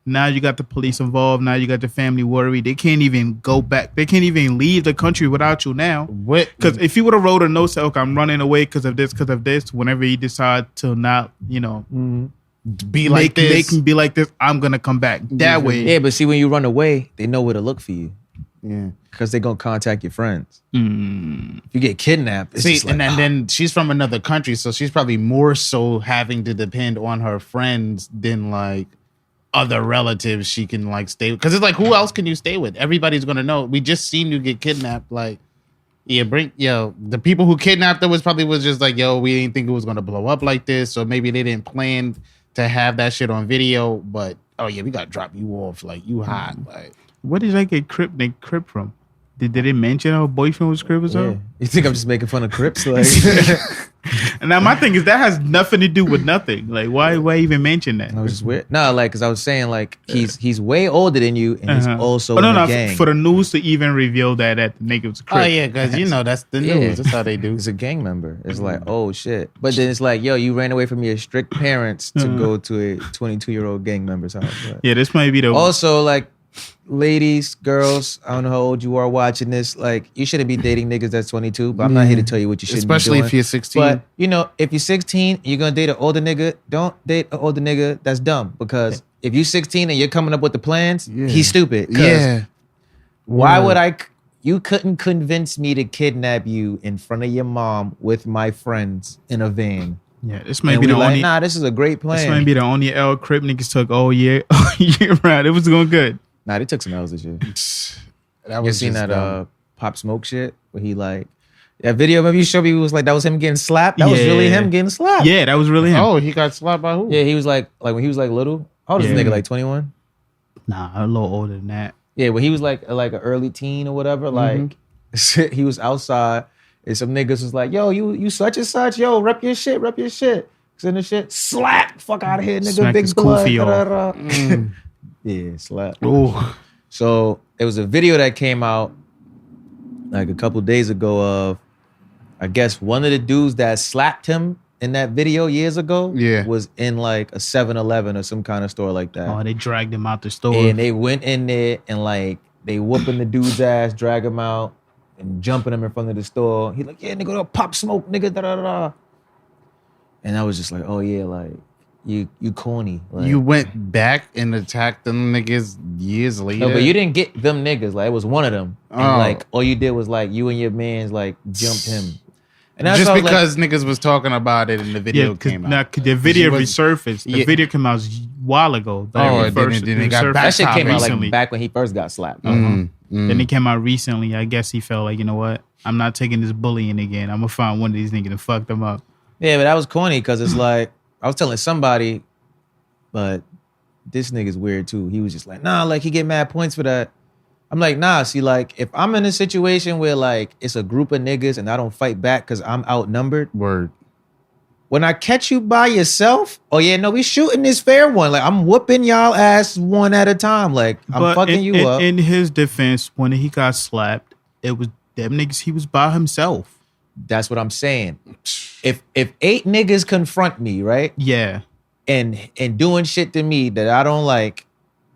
now you got the police involved. Now you got the family worried. They can't even go back. They can't even leave the country without you now. What? Because if you would have wrote a note, say, "Okay, I'm running away because of this, whenever you decide to not, be like this, they can be like this. I'm gonna come back that way. Yeah, but see, when you run away, they know where to look for you. Yeah, because they're gonna contact your friends. If you get kidnapped, it's just like, and then she's from another country, so she's probably more so having to depend on her friends than like other relatives she can like stay with. Because it's like, who else can you stay with? Everybody's gonna know. We just seen you get kidnapped. Like, the people who kidnapped her was just like, we didn't think it was gonna blow up like this, or maybe they didn't plan to have that shit on video. But we gotta drop you off. Like, you hot. Like, where did I get Crip from? Did they mention her boyfriend was Crip or something? You think I'm just making fun of Crips? Like, and now my thing is that has nothing to do with nothing. Like, why even mention that? That was just weird. No, like, because I was saying, like, he's way older than you, and he's also in the gang. For the news to even reveal that the nigga was a Crip. Oh yeah, because that's the news. That's how they do. He's a gang member. It's like, oh shit. But then it's like, you ran away from your strict parents to go to a 22-year-old gang member's house. Right? Yeah, this might be the also like. Ladies, girls, I don't know how old you are watching this. Like, you shouldn't be dating niggas that's 22, but I'm not here to tell you what you shouldn't be doing. Especially if you're 16. But, if you're 16 and you're going to date an older nigga, don't date an older nigga that's dumb. Because if you're 16 and you're coming up with the plans, he's stupid. Yeah. Why would you couldn't convince me to kidnap you in front of your mom with my friends in a van. Yeah, this might be the only. Nah, this is a great plan. This might be the only L Crip niggas took all year. Right. It was going good. Nah, they took some L's this year. You seen that Pop Smoke shit where he like that video? Maybe you showed me. It was like that was him getting slapped. That was really him getting slapped. Yeah, that was really him. Oh, he got slapped by who? Yeah, he was like when he was like little. How old is this nigga? Like 21? Nah, a little older than that. Yeah, when he was like an early teen or whatever. Like he was outside and some niggas was like, "Yo, you such and such. Yo, rep your shit. Send the shit. Slap. Fuck out of here, nigga. Smack Big blood. Yeah, slap. Ooh. So there was a video that came out like a couple days ago of, I guess one of the dudes that slapped him in that video years ago was in like a 7-Eleven or some kind of store like that. Oh, they dragged him out the store. And they went in there and like they whooping the dude's ass, drag him out and jumping him in front of the store. He like, yeah, nigga, Pop Smoke, nigga, da-da-da. And I was just like, oh yeah, like, You corny. Like, you went back and attacked them niggas years later. No, but you didn't get them niggas. Like, it was one of them. And like all you did was like you and your mans like jumped him. And that's just because niggas was talking about it and the video came out. Nah, the video resurfaced. The video came out a while ago. Then it got back. That shit came out like back when he first got slapped. Then it came out recently. I guess he felt like, you know what? I'm not taking this bullying again. I'm gonna find one of these niggas and fuck them up. Yeah, but that was corny because it's like I was telling somebody, but this nigga's weird too. He was just like, nah, like he get mad points for that. I'm like, nah, see, like if I'm in a situation where like it's a group of niggas and I don't fight back because I'm outnumbered. Word. When I catch you by yourself, oh yeah, no, we shooting this fair one. Like I'm whooping y'all ass one at a time. Like I'm fucking you up. In his defense, when he got slapped, it was them niggas, he was by himself. That's what I'm saying. If 8 niggas confront me, right? Yeah. And doing shit to me that I don't like,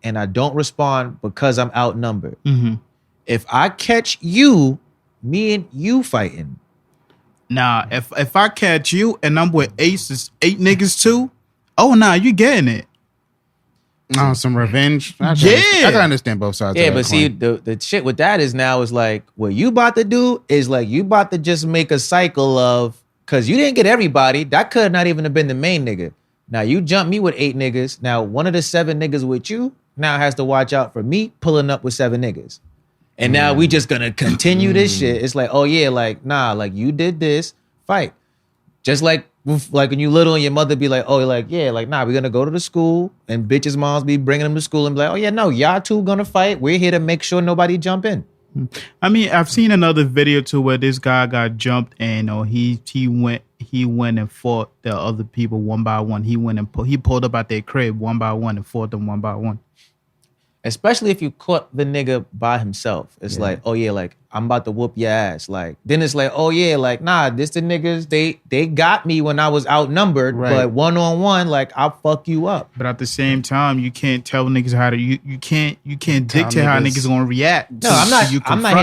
and I don't respond because I'm outnumbered. Mm-hmm. If I catch you, me and you fighting. Nah, if I catch you and I'm with 8 niggas too, oh nah, you getting it. Oh, some revenge. I can understand both sides. Yeah, of that but see, coin. the shit with that is now is like what you about to do is like you about to just make a cycle of, because you didn't get everybody. That could not even have been the main nigga. Now you jump me with 8 niggas. Now one of the 7 niggas with you now has to watch out for me pulling up with 7 niggas. And now we just gonna continue this shit. It's like, oh yeah, like nah, like you did this, fight. Just like when you little and your mother be like, oh, like, yeah, like, nah, we're gonna go to the school and bitches' moms be bringing them to school and be like, oh yeah, no, y'all two gonna fight. We're here to make sure nobody jump in. I mean, I've seen another video too where this guy got jumped and he went and fought the other people one by one. He went and he pulled up at their crib one by one and fought them one by one. Especially if you caught the nigga by himself. It's like, oh yeah, like I'm about to whoop your ass. Like then it's like, oh yeah, like nah, this the niggas, they got me when I was outnumbered, but 1-on-1, like I'll fuck you up. But at the same time, you can't tell niggas how to you can't dictate how niggas gonna react. No, I'm not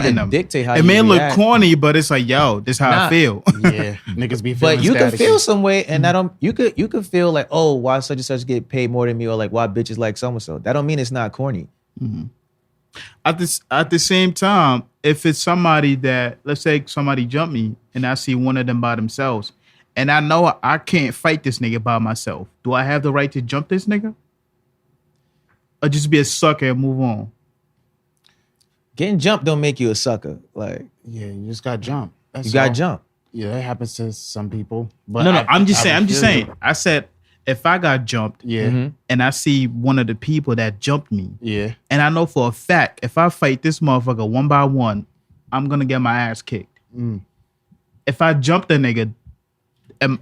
here to dictate how it you may react. look corny, but it's like, yo, this how I feel. Yeah, niggas be feeling But you can staticky. feel some way, and that don't you could feel like, oh, why such and such get paid more than me, or like why bitches like so and so. That don't mean it's not corny. Mm-hmm. At the same time, if it's somebody that, let's say somebody jumped me and I see one of them by themselves and I know I can't fight this nigga by myself, do I have the right to jump this nigga? Or just be a sucker and move on? Getting jumped don't make you a sucker. Like Yeah, you just got jumped. you got jumped. Yeah, it happens to some people. But No, I'm just feel saying. you. I said if I got jumped Yeah, and I see one of the people that jumped me, yeah. and I know for a fact if I fight this motherfucker one by one, I'm gonna get my ass kicked. If I jump the nigga,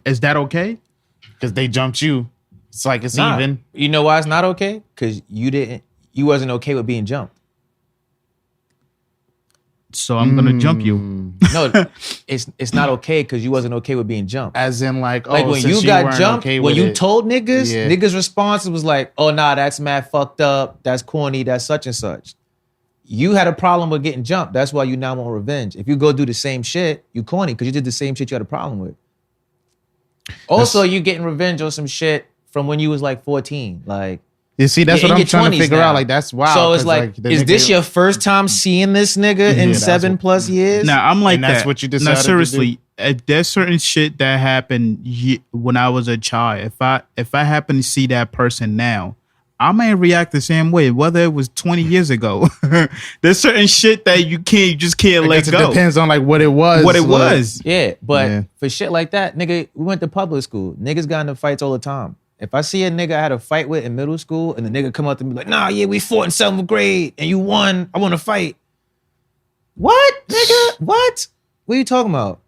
is that okay? Because they jumped you. It's like it's Nah. even. You know why it's not okay? Because you wasn't okay with being jumped. So I'm gonna jump you. No, it's not okay because you wasn't okay with being jumped. As in like, Like when since you got weren't jumped, okay when with you it- told niggas, Yeah. niggas' response was like, oh nah, that's mad fucked up, that's corny, that's such and such. You had a problem with getting jumped. That's why you now want revenge. If you go do the same shit, you corny because you did the same shit you had a problem with. Also, you getting revenge on some shit from when you was like 14. Like, You see, that's yeah, what in I'm your trying to 20s figure now. out. Like, that's wild. so it's 'cause, like, the is nigga- this your first time seeing this nigga in that's 7+ years? Now I'm like And that's that. what you Now decided to seriously, there's certain shit that happened when I was a child. If I happen to see that person now, I may react the same way, whether it was 20 years ago. There's certain shit that you just can't I let guess it go. depends on like what it was. What it like- was. Yeah, but Yeah. for shit like that, nigga, we went to public school. Niggas got into fights all the time. If I see a nigga I had a fight with in middle school and the nigga come up to me like, nah, yeah, we fought in 7th grade and you won, I want to fight. What, nigga? What? What are you talking about?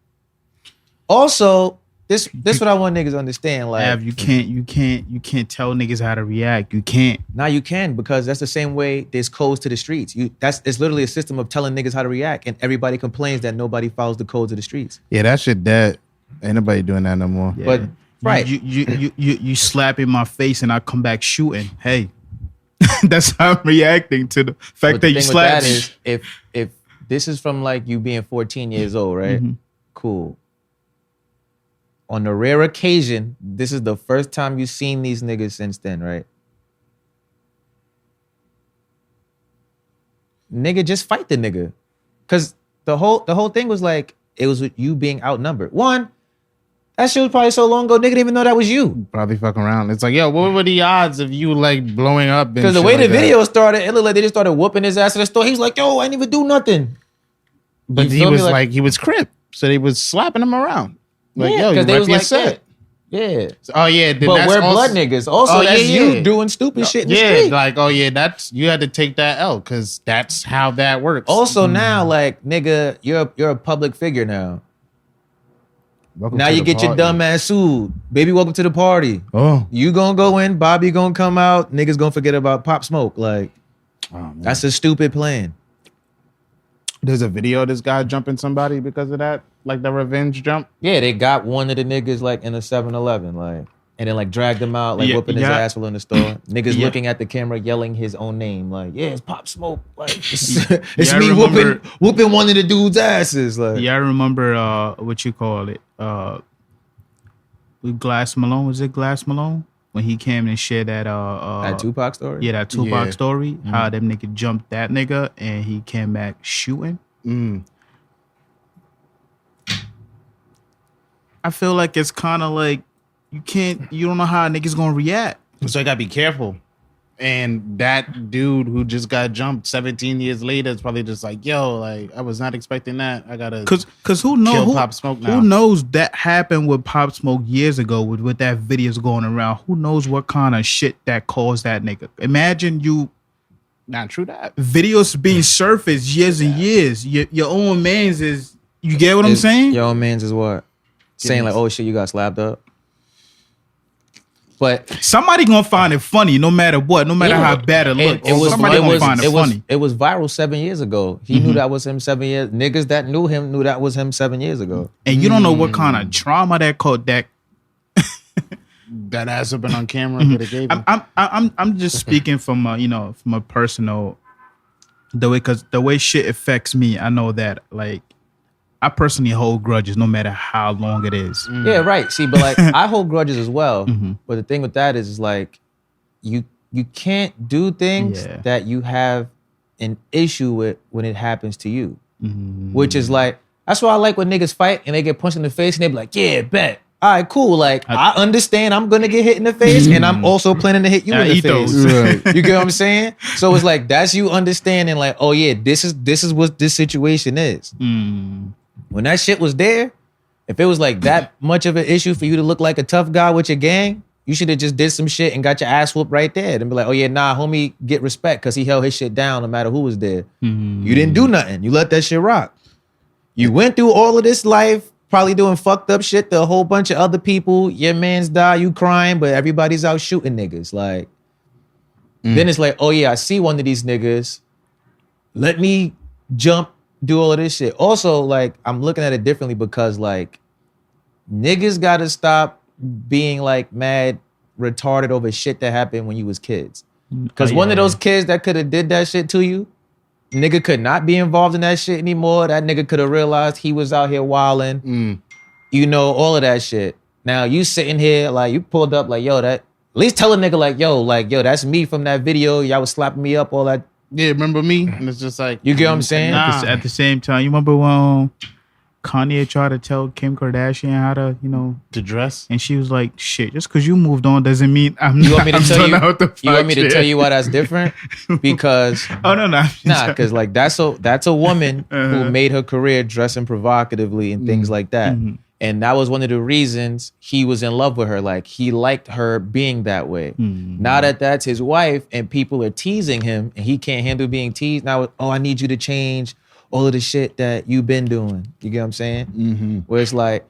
Also, this what I want niggas to understand. Like, Av, you can't tell niggas how to react. You can't. now you can, because that's the same way there's codes to the streets. It's literally a system of telling niggas how to react, and everybody complains that nobody follows the codes of the streets. Yeah, that shit dead. Ain't nobody doing that no more. Yeah. But right. You slap in my face and I come back shooting. Hey, that's how I'm reacting to the fact But that the you thing with slapped that me. is, if this is from like you being 14 years old, right? Cool. On the rare occasion, this is the first time you've seen these niggas since then, right? Nigga, just fight the nigga. Cause the whole thing was like, it was with you being outnumbered. One, that shit was probably so long ago, nigga didn't even know that was you. Probably fucking around. It's like, yo, what were the odds of you like blowing up? Because the way the video started, it looked like they just started whooping his ass at the store. He was like, yo, I didn't even do nothing. But You he feel me? was like, he was Crip, so they was slapping him around. Like, Yeah, yo, you because they rep was your like, set. yeah. Oh yeah, then But that's we're also, blood niggas. Also, Oh, that's yeah, you yeah. doing stupid shit in the Yeah, street. like, oh yeah, that's you had to take that L because that's how that works. Also now, like, nigga, you're a public figure now. Welcome Now to you the get your party. dumb ass sued. Baby, welcome to the party. Oh, You gonna go in, Bobby gonna come out, niggas gonna forget about Pop Smoke. Like, oh man. that's a stupid plan. There's a video of this guy jumping somebody because of that, like the revenge jump. Yeah, they got one of the niggas like in a 7-Eleven, like, and then like dragged him out, like whooping his asshole in the store. Niggas looking at the camera, yelling his own name, like, yeah, it's Pop Smoke. Like, it's me whooping one of the dude's asses. Like, yeah, I remember what you call it. Glass Malone, was it Glass Malone? When he came and shared that that Tupac story? Yeah, that Tupac story. How them nigga jumped that nigga and he came back shooting. I feel like it's kind of like you don't know how a nigga's gonna react. So you gotta be careful. And that dude who just got jumped 17 years later is probably just like, yo, like I was not expecting that. I gotta cause who Pop Smoke now. Who knows that happened with Pop Smoke years ago with that videos going around. Who knows what kind of shit that caused that nigga. Imagine you not true that. Videos being surfaced years and years. Your own man's is, you get what I'm saying? Your own man's is what? Saying like, oh shit, you got slapped up. But somebody gonna find it funny no matter what, no matter how bad it looks. Somebody gonna find it funny. It was viral 7 years ago. He knew that was him 7 years. Niggas that knew him knew that was him 7 years ago. And you don't know what kind of trauma that that ass up on camera that it gave him. I'm just speaking from from a personal because the way shit affects me. I know that like I personally hold grudges no matter how long it is. Yeah, right. See, but like I hold grudges as well. But the thing with that is like you can't do things that you have an issue with when it happens to you. Which is like, that's why I like when niggas fight and they get punched in the face and they be like, yeah, bet. All right, cool. Like I understand I'm gonna get hit in the face and I'm also planning to hit you in the face. Right. You get what I'm saying? So it's like that's you understanding like, oh yeah, this is what this situation is. When that shit was there, if it was like that much of an issue for you to look like a tough guy with your gang, you should have just did some shit and got your ass whooped right there and be like, oh yeah, nah, homie, get respect because he held his shit down no matter who was there. You didn't do nothing. You let that shit rock. You went through all of this life probably doing fucked up shit to a whole bunch of other people. Your man's die, you crying, but everybody's out shooting niggas. Like, then it's like, oh yeah, I see one of these niggas. Let me jump, do all of this shit. Also, like, I'm looking at it differently because, like, niggas gotta stop being, like, mad, retarded over shit that happened when you was kids. Because one of those kids that could have did that shit to you, nigga could not be involved in that shit anymore. That nigga could have realized he was out here wilding. You know, all of that shit. Now, you sitting here, like, you pulled up, like, yo, that... At least tell a nigga, like, yo, that's me from that video. Y'all was slapping me up, all that. Yeah, remember me? And it's just like... You get what I'm saying? At the same time, you remember when Kanye tried to tell Kim Kardashian how to, to dress? And she was like, shit, just because you moved on doesn't mean I'm you not. Want me to tell you, you want me to shit. tell you why that's different? Because... Oh, no. Nah, because, like, that's a woman who made her career dressing provocatively and things like that. And that was one of the reasons he was in love with her. Like, he liked her being that way. Now that that's his wife and people are teasing him and he can't handle being teased, now, oh, I need you to change all of the shit that you've been doing. You get what I'm saying? Where it's like,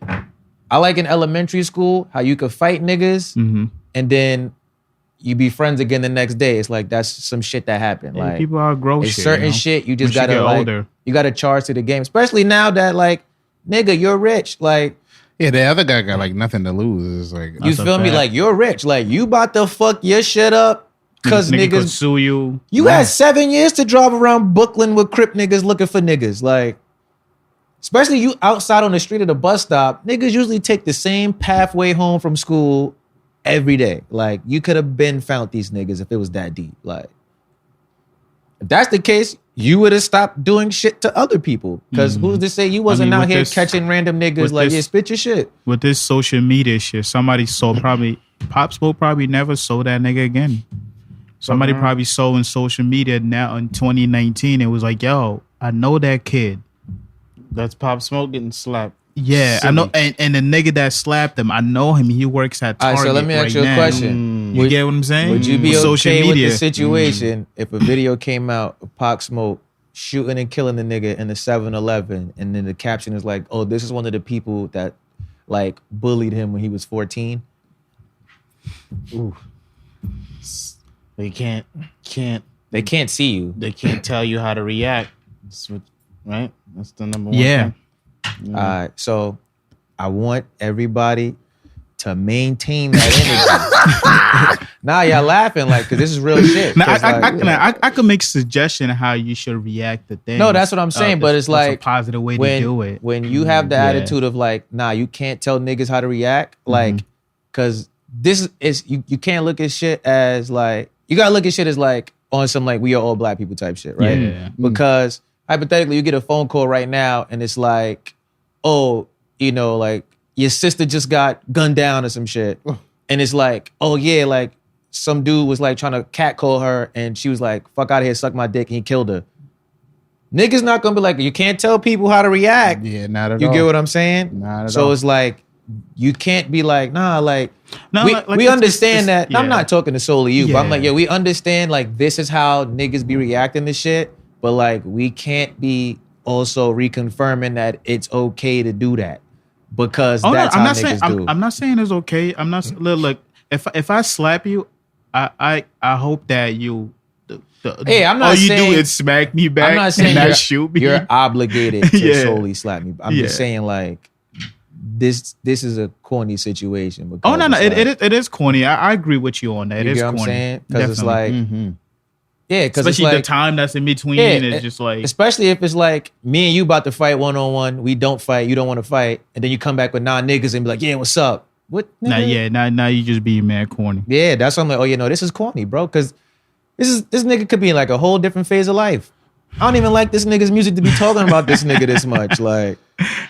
I like in elementary school how you could fight niggas and then you be friends again the next day. It's like, that's some shit that happened. Like, people outgrow shit. Certain shit you just Once gotta, like, older. you gotta charge to the game. Especially now that, like, nigga, you're rich. Like, yeah, the other guy got like nothing to lose. It's like, you feel me? Like, you're rich. Like, you about to fuck your shit up because nigga niggas could sue you. You had 7 years to drive around Brooklyn with Crip niggas looking for niggas. Like, especially you outside on the street of the bus stop, niggas usually take the same pathway home from school every day. Like, you could have been found these niggas if it was that deep. Like, if that's the case, you would have stopped doing shit to other people. Because who's to say you wasn't out here catching random niggas like, yeah, spit your shit. With this social media shit, somebody saw Pop Smoke probably never saw that nigga again. Somebody probably saw in social media now in 2019, it was like, yo, I know that kid. That's Pop Smoke getting slapped. Yeah, Silly. I know. And the nigga that slapped him, I know him. He works at Target. All right, so let me ask you a question. You get what I'm saying? Would you be With okay with the situation if a video came out of Pop Smoke shooting and killing the nigga in the 7-Eleven and then the caption is like, oh, this is one of the people that like bullied him when he was 14? Ooh. They can't They can't see you. they can't tell you how to react. right? That's the number one. Yeah. thing. All right, so I want everybody to maintain that energy. Nah, y'all laughing like, because this is real shit. Now, 'Cause, I could make suggestion how you should react to things. No, that's what I'm saying, but it's that's like a positive way when, to do it. when you have the Yeah. attitude of like, nah, you can't tell niggas how to react, like, because this is, you can't look at shit as like, you gotta look at shit as like on some like we are all black people type shit, right? Yeah. Because hypothetically, you get a phone call right now and it's like, oh, you know, like your sister just got gunned down or some shit. And it's like, oh yeah, like some dude was like trying to catcall her and she was like, fuck out of here, suck my dick, and he killed her. Niggas not gonna be like, you can't tell people how to react. Yeah, not at You all. get what I'm saying? Not at so all. it's like, you can't be like, nah, like, No, we, like, we it's- understand it's- that. I'm yeah. not talking to solely you, but I'm Yeah. like, yeah, we understand like this is how niggas be reacting to shit, but like we can't be also reconfirming that it's okay to do that because Oh, that's no, how I'm not niggas saying do. I'm not saying it's okay. I'm not look. If I slap you, I hope that you. Hey, I'm not all you saying- do is smack me back I'm not saying and you're, not shoot me. you're obligated to Yeah. solely slap me. I'm just Yeah. saying like this is a corny situation. Because Oh no, it's like, it is corny. I agree with you on that. you It is get what I'm corny. saying? Because it's Definitely. like, Mm-hmm. yeah, because it's especially like, the time that's in between. Yeah, It's just like especially if it's like me and you about to fight one-on-one, we don't fight, you don't want to fight, and then you come back with niggas and be like, yeah, what's up? What? nigga? now you just being mad corny. Yeah, that's why I'm like, oh, you know, this is corny, bro, because this nigga could be in like a whole different phase of life. I don't even like this nigga's music to be talking about this nigga this much. Like,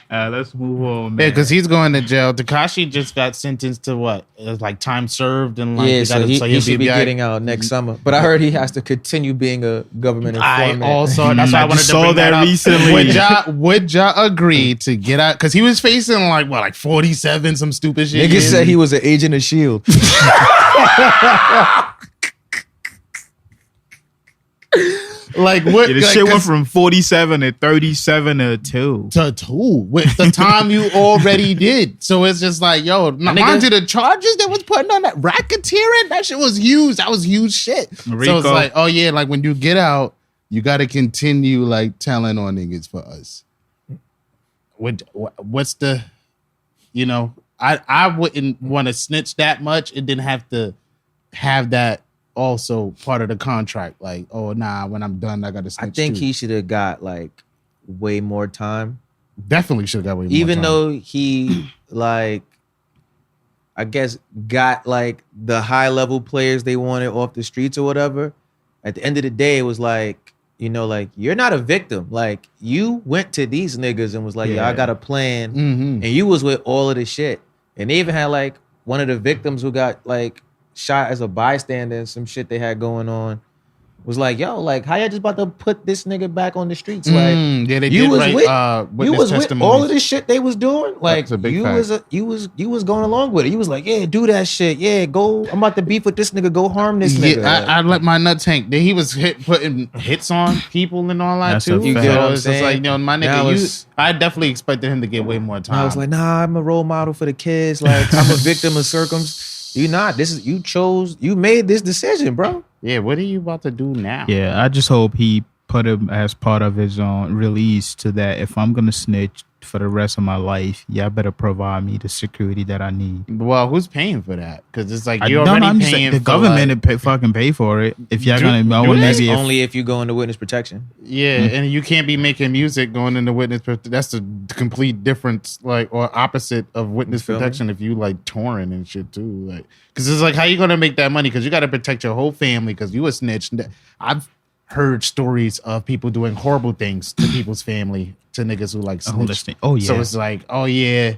Let's move on, man. Yeah, because he's going to jail. Takashi just got sentenced to what? It was like time served and like yeah, you so gotta- he he'll should be back. getting out next summer. But I heard he has to continue being a government I informant. also that's why I I wanted just to saw bring that up. recently. Would ya agree to get out? Because he was facing like 47, some stupid shit. Niggas said he was an agent of S.H.I.E.L.D. like what? Yeah, the like, shit went 'cause- from 47 to 37 to 2. to 2 with the time you already did. So it's just like, yo, mind you, the charges that was putting on that racketeering, that shit was huge. That was huge shit. So Rico. it's like, oh yeah, like when you get out, you got to continue like telling on niggas for us. What's the, you know, I wouldn't want to snitch that much and then have to have that also part of the contract. Like, oh nah, when I'm done, I got to snitch. I think too. he should have got like way more time. definitely should have got way more Even time. though he like, I guess got like the high level players they wanted off the streets or whatever. At the end of the day, it was like, you know, like you're not a victim. Like you went to these niggas and was like, yeah, I got a plan, Mhm. and you was with all of the shit. And they even had like one of the victims who got like shot as a bystander and some shit they had going on. Was like, yo, like how y'all just about to put this nigga back on the streets? Like, yeah, they you did was write, with you witness was with testimonies. all of this shit they was doing. Like That's a big you fact. you was going along with it. You was like, yeah, do that shit. Yeah, go. I'm about to beef with this nigga. Go harm this nigga. Yeah, I let my nuts hang. Then he was putting hits on people and all that That's too. a fact. You get what So I'm it's just saying? like, yo, my Now nigga, it's- I definitely expected him to get way more time. I was like, nah, I'm a role model for the kids. Like I'm a victim of circumstance. You not. This is you made this decision, bro. yeah, what are you about to do now? Yeah, I just hope he put him as part of his release to that if I'm gonna snitch for the rest of my life, y'all better provide me the security that I need. Well, who's paying for that? Because it's like I you're don't know, already I'm just saying paying the for government like, to fucking pay for it. If y'all Do- gonna, do well, this maybe if, Only if you go into witness protection. yeah, and you can't be making music going into witness. That's the complete difference, like or opposite of witness feel me? protection. If you like touring and shit too, like because it's like how you gonna make that money? Because you got to protect your whole family. Because you a snitch. I've heard stories of people doing horrible things to people's family, to niggas who like snitch. Oh yeah. So it's like, oh yeah,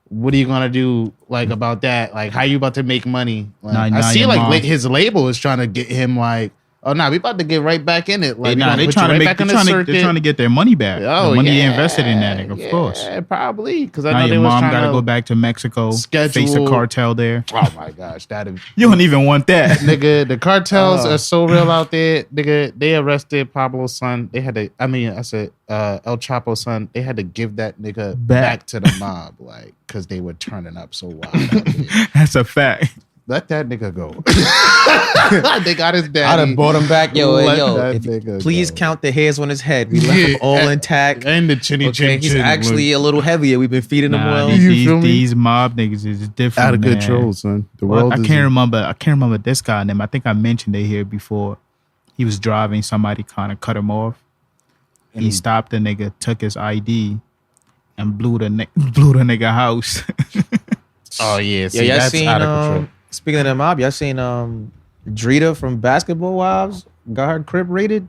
what are you gonna do like about that? Like, how you about to make money? Like, Nah, I see your like mom- his label is trying to get him like, oh nah, we about to get right back in it. Like, we nah, gonna they put trying you to right make, back on they're trying to get their money back. Oh, the money yeah, they invested in that, nigga, of course. Yeah, probably because I Now know they your was mom trying gotta to go back to Mexico, face a schedule- cartel there. Oh my gosh, that is. You don't even want that. Nigga, the cartels are so real out there. Nigga, they arrested Pablo's son. They had to, El Chapo's son. They had to give that nigga back to the mob, like, because they were turning up so wild out there. That's a fact. Let that nigga go. They got his daddy. I'd have brought him back. Let Yo, that if nigga please go. count the hairs on his head. We left him all intact. And the chinny Okay, chin he's chin. actually a little heavier. We've been feeding him well. You feel me? these mob niggas is different. out of man. control, son. The Well, world I is can't remember this guy name. I think I mentioned it here before. He was driving. Somebody kind of cut him off. He stopped the nigga, took his ID, and blew the nigga house. Oh yeah, Yeah, see, y'all that's seen out of control. speaking of the mob, y'all seen Drita from Basketball Wives got her Crip raided?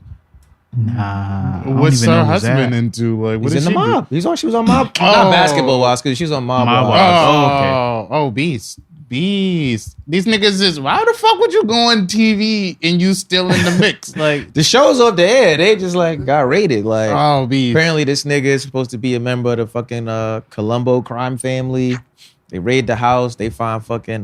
Nah, I don't What's even know her who's husband that. into? Like, what He's did in the she do? mob. She was on mob. Not Basketball Wives, because she was on mob. Mob Wives. Wives. Oh, beast. These niggas is, why the fuck would you go on TV and you still in the mix? Like, The show's off the air. They just like got raided. Like oh, beast. apparently this nigga is supposed to be a member of the fucking Colombo crime family. They raid the house. They find fucking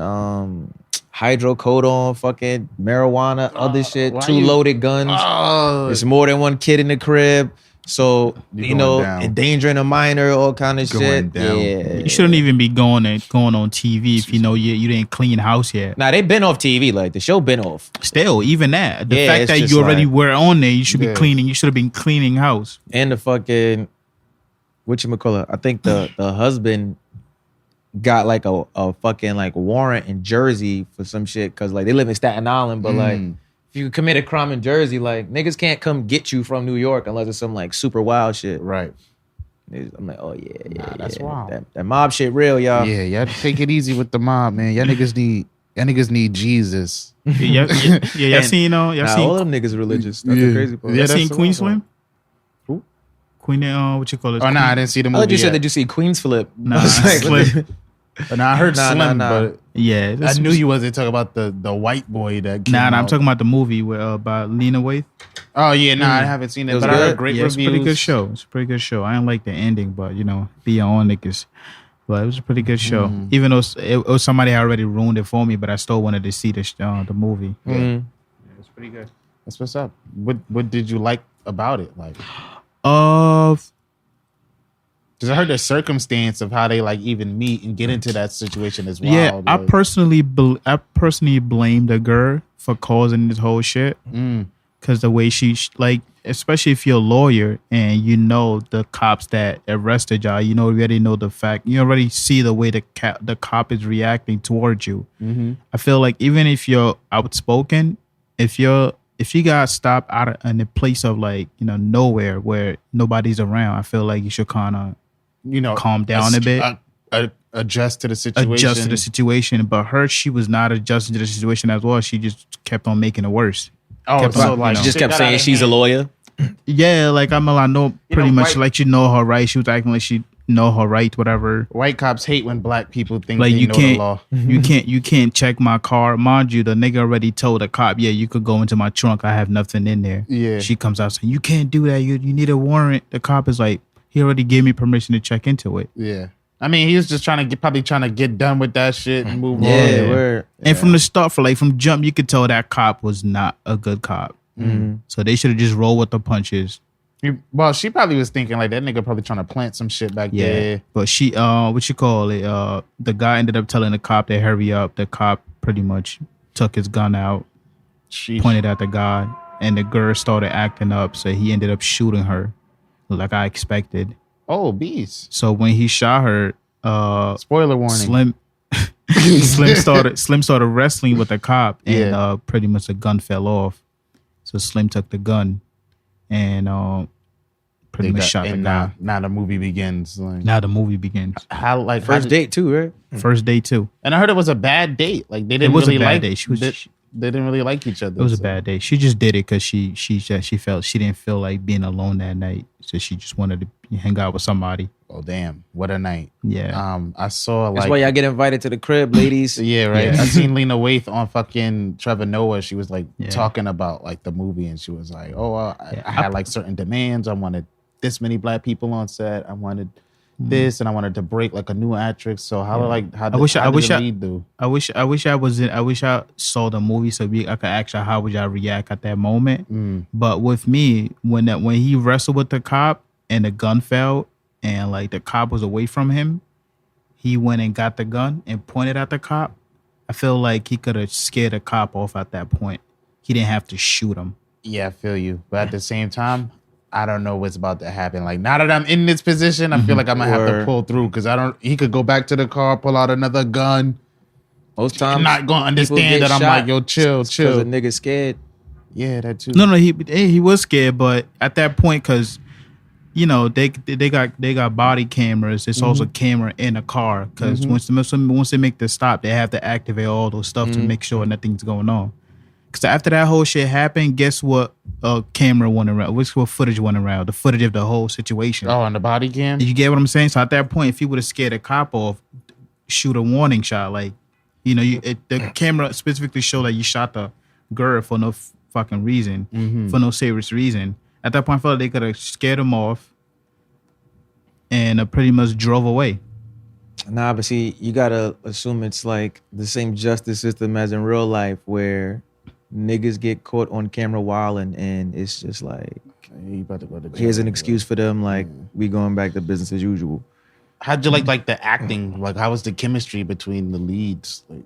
hydrocodone, fucking marijuana, other shit, why 2 you- loaded guns. Oh, There's more than one kid in the crib. So, You're you know, going down. endangering a minor, all kind of Going shit. down. Yeah. You shouldn't even be going on TV if you know you didn't clean house yet. Nah, they been off TV. Like, the show been off. Still, even that, the Yeah, fact it's that just you already like- were on there, you should be Yeah. cleaning. You should have been cleaning house. And the fucking, whatchamacallit, I think the husband got like a fucking like warrant in Jersey for some shit. Cause like they live in Staten Island, but like if you commit a crime in Jersey, like niggas can't come get you from New York unless it's some like super wild shit. right. I'm like, oh yeah, that's wild. That mob shit real, y'all. Yeah, y'all take it easy with the mob, man. Y'all niggas need Jesus. Y'all seen Nah, y'all all seen them niggas religious. That's Yeah. the crazy part. Yeah, y'all that's seen the Queen wild Slim? Who? Queen what you call it? Oh, nah, I didn't see the I movie thought you said yet. that you see Queens Flip. Nah, I was like, what Slim. the- Nah, I heard Nah, Slim, nah. but Yeah, I knew you wasn't talking about the white boy that came Nah, I'm out. talking about the movie with about Lena Waithe. Oh, yeah, nah, I haven't seen It it, was but I good? heard great Yeah, it's a reviews. pretty good show. It's a pretty good show. I didn't like the ending, but you know, be your own niggas. But it was a pretty good show. Even though it was somebody had already ruined it for me, but I still wanted to see the movie. It's pretty good. That's what's up. What did you like about it? Like, because I heard the circumstance of how they like even meet and get into that situation as well. Yeah, I like, personally blame the girl for causing this whole shit. Because the way she like, especially if you're a lawyer and you know the cops that arrested y'all, you already know the fact. You already see the way the cop is reacting towards you. I feel like even if you're outspoken, if you got stopped in a place of like nowhere where nobody's around, I feel like you should kind of calm down a bit. Adjust to the situation. Adjust to the situation. But she was not adjusting to the situation as well. She just kept on making it worse. Oh, kept so on, like She just shit kept got saying out of she's a hand. lawyer. Yeah, like I know pretty know, much right- like her right. She was acting like she know her right, whatever. White cops hate when black people think Like they you know can't, the law. you can't check my car. Mind you, the nigga already told the cop, yeah, you could go into my trunk. I have nothing in there. Yeah. She comes out saying, you can't do that. You need a warrant. The cop is like, he already gave me permission to check into it. Yeah. I mean, he was just probably trying to get done with that shit and move on. Yeah, word. And from the start, from jump, you could tell that cop was not a good cop. So they should have just rolled with the punches. Well, she probably was thinking like that nigga probably trying to plant some shit back Yeah. there. But she, the guy ended up telling the cop to hurry up. The cop pretty much took his gun out, She pointed at the guy, and the girl started acting up. So he ended up shooting her, like I expected. Oh, beast. So when he shot her, Spoiler warning. Slim started wrestling with the cop, and Yeah. pretty much the gun fell off. So Slim took the gun, and pretty much shot the guy. Now the movie begins. Like, Now the movie begins. how like First date too, right? First day too. And I heard it was a bad date. Like they didn't was a really bad like. date. They didn't really like each other. It was a so- bad day. She just did it because she felt she didn't feel like being alone that night, so she just wanted to hang out with somebody. Oh damn! What a night. Yeah. I saw That's like. why y'all get invited to the crib, ladies. Yeah, right. Yeah. I seen Lena Waithe on fucking Trevor Noah. She was like Yeah. talking about like the movie, and she was like, "Oh, I Yeah. had like certain demands. I wanted this many black people on set. I wanted this, and I wanted to break like a new actress. So how I wish I lead do? I wish I saw the movie so I could ask her how would y'all react at that moment. But with me, when he wrestled with the cop and the gun fell and like the cop was away from him, he went and got the gun and pointed at the cop. I feel like he could have scared a cop off at that point. He didn't have to shoot him. Yeah, I feel you. But at the same time, I don't know what's about to happen. Like, now that I'm in this position, I feel like I'm going to have to pull through because he could go back to the car, pull out another gun. Most times, I'm not going to understand that. I'm like, yo, chill. Because the nigga scared. Yeah, that too. No, he was scared, but at that point, because you know they got body cameras. There's also camera in a car because once they make the stop, they have to activate all those stuff to make sure nothing's going on. Because after that whole shit happened, guess what? Camera went around. What footage went around? The footage of the whole situation. Oh, on the body cam. You get what I'm saying? So at that point, if he would have scared a cop off, shoot a warning shot. Like, you know, the camera specifically showed that you shot the girl for no fucking reason, for no serious reason. At that point, I felt like they could have scared him off and pretty much drove away. Nah, but see, you gotta assume it's like the same justice system as in real life where niggas get caught on camera wilding and it's just like, here's an excuse for them, like, we going back to business as usual. How'd you like the acting? Like, how was the chemistry between the leads? Like,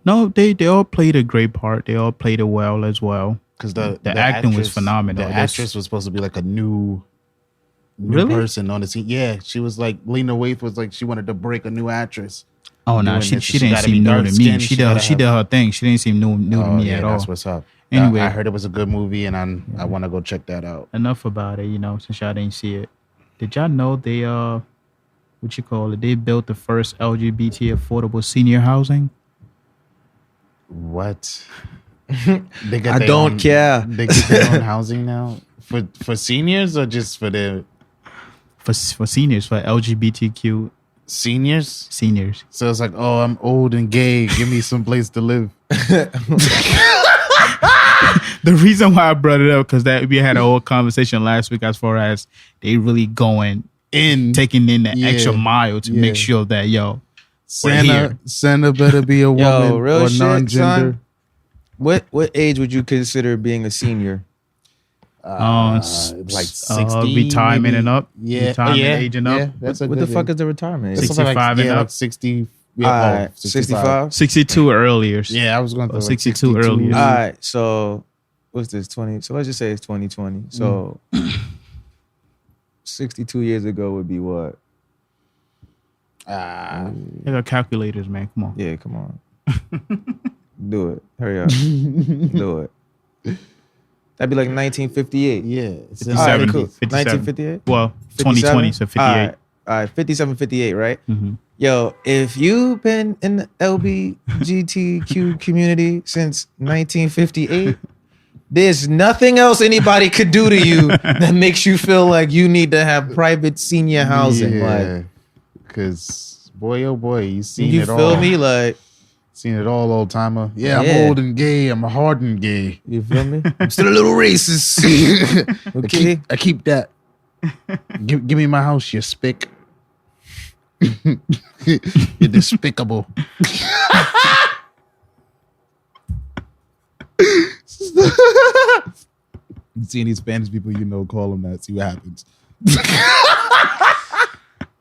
no, they all played a great part. They all played it well as well. Because the acting actress, was phenomenal. The actress was supposed to be like a new really? person on the scene. Yeah, she was like, Lena Waithe was like, she wanted to break a new actress. Oh no, she didn't seem new to me. She did her thing. She didn't seem new to me at all. That's what's up. Anyway, I heard it was a good movie, and I want to go check that out. Enough about it, you know, since y'all didn't see it. Did y'all know they they built the first LGBT affordable senior housing? What? I don't care. They get their own housing now for seniors or just for the for seniors, for LGBTQ seniors. So it's like, oh, I'm old and gay. Give me some place to live. The reason why I brought it up because that we had a whole conversation last week as far as they really taking in the extra mile to make sure that Santa better be a woman real or shit, non-gender. Son. What age would you consider being a senior? Like 60, retirement maybe. and up. Yeah, retirement age and up. Yeah, that's what the fuck is the retirement age? 65 and up. Like 60. 65? 62 earlier. Yeah, I was going to 62 earlier. All right, so what's this, 20? So let's just say it's 2020. So 62 years ago would be what? They got calculators, man. Come on. Yeah, come on. Do it. Hurry up. Do it. That'd be like 1958. Yeah. All right, cool. 1958? Well, 2020, so 58. All right, 57, 58, right? Mm-hmm. Yo, if you've been in the LBGTQ community since 1958, there's nothing else anybody could do to you that makes you feel like you need to have private senior housing. Yeah, because boy, oh boy, you seen it all. You feel me? Like, seen it all, old timer. Yeah, I'm old and gay. I'm hard and gay. You feel me? I'm still a little racist. Okay, I keep that. Give me my house, you spick. You're despicable. See any Spanish people you know, call them that. See what happens. This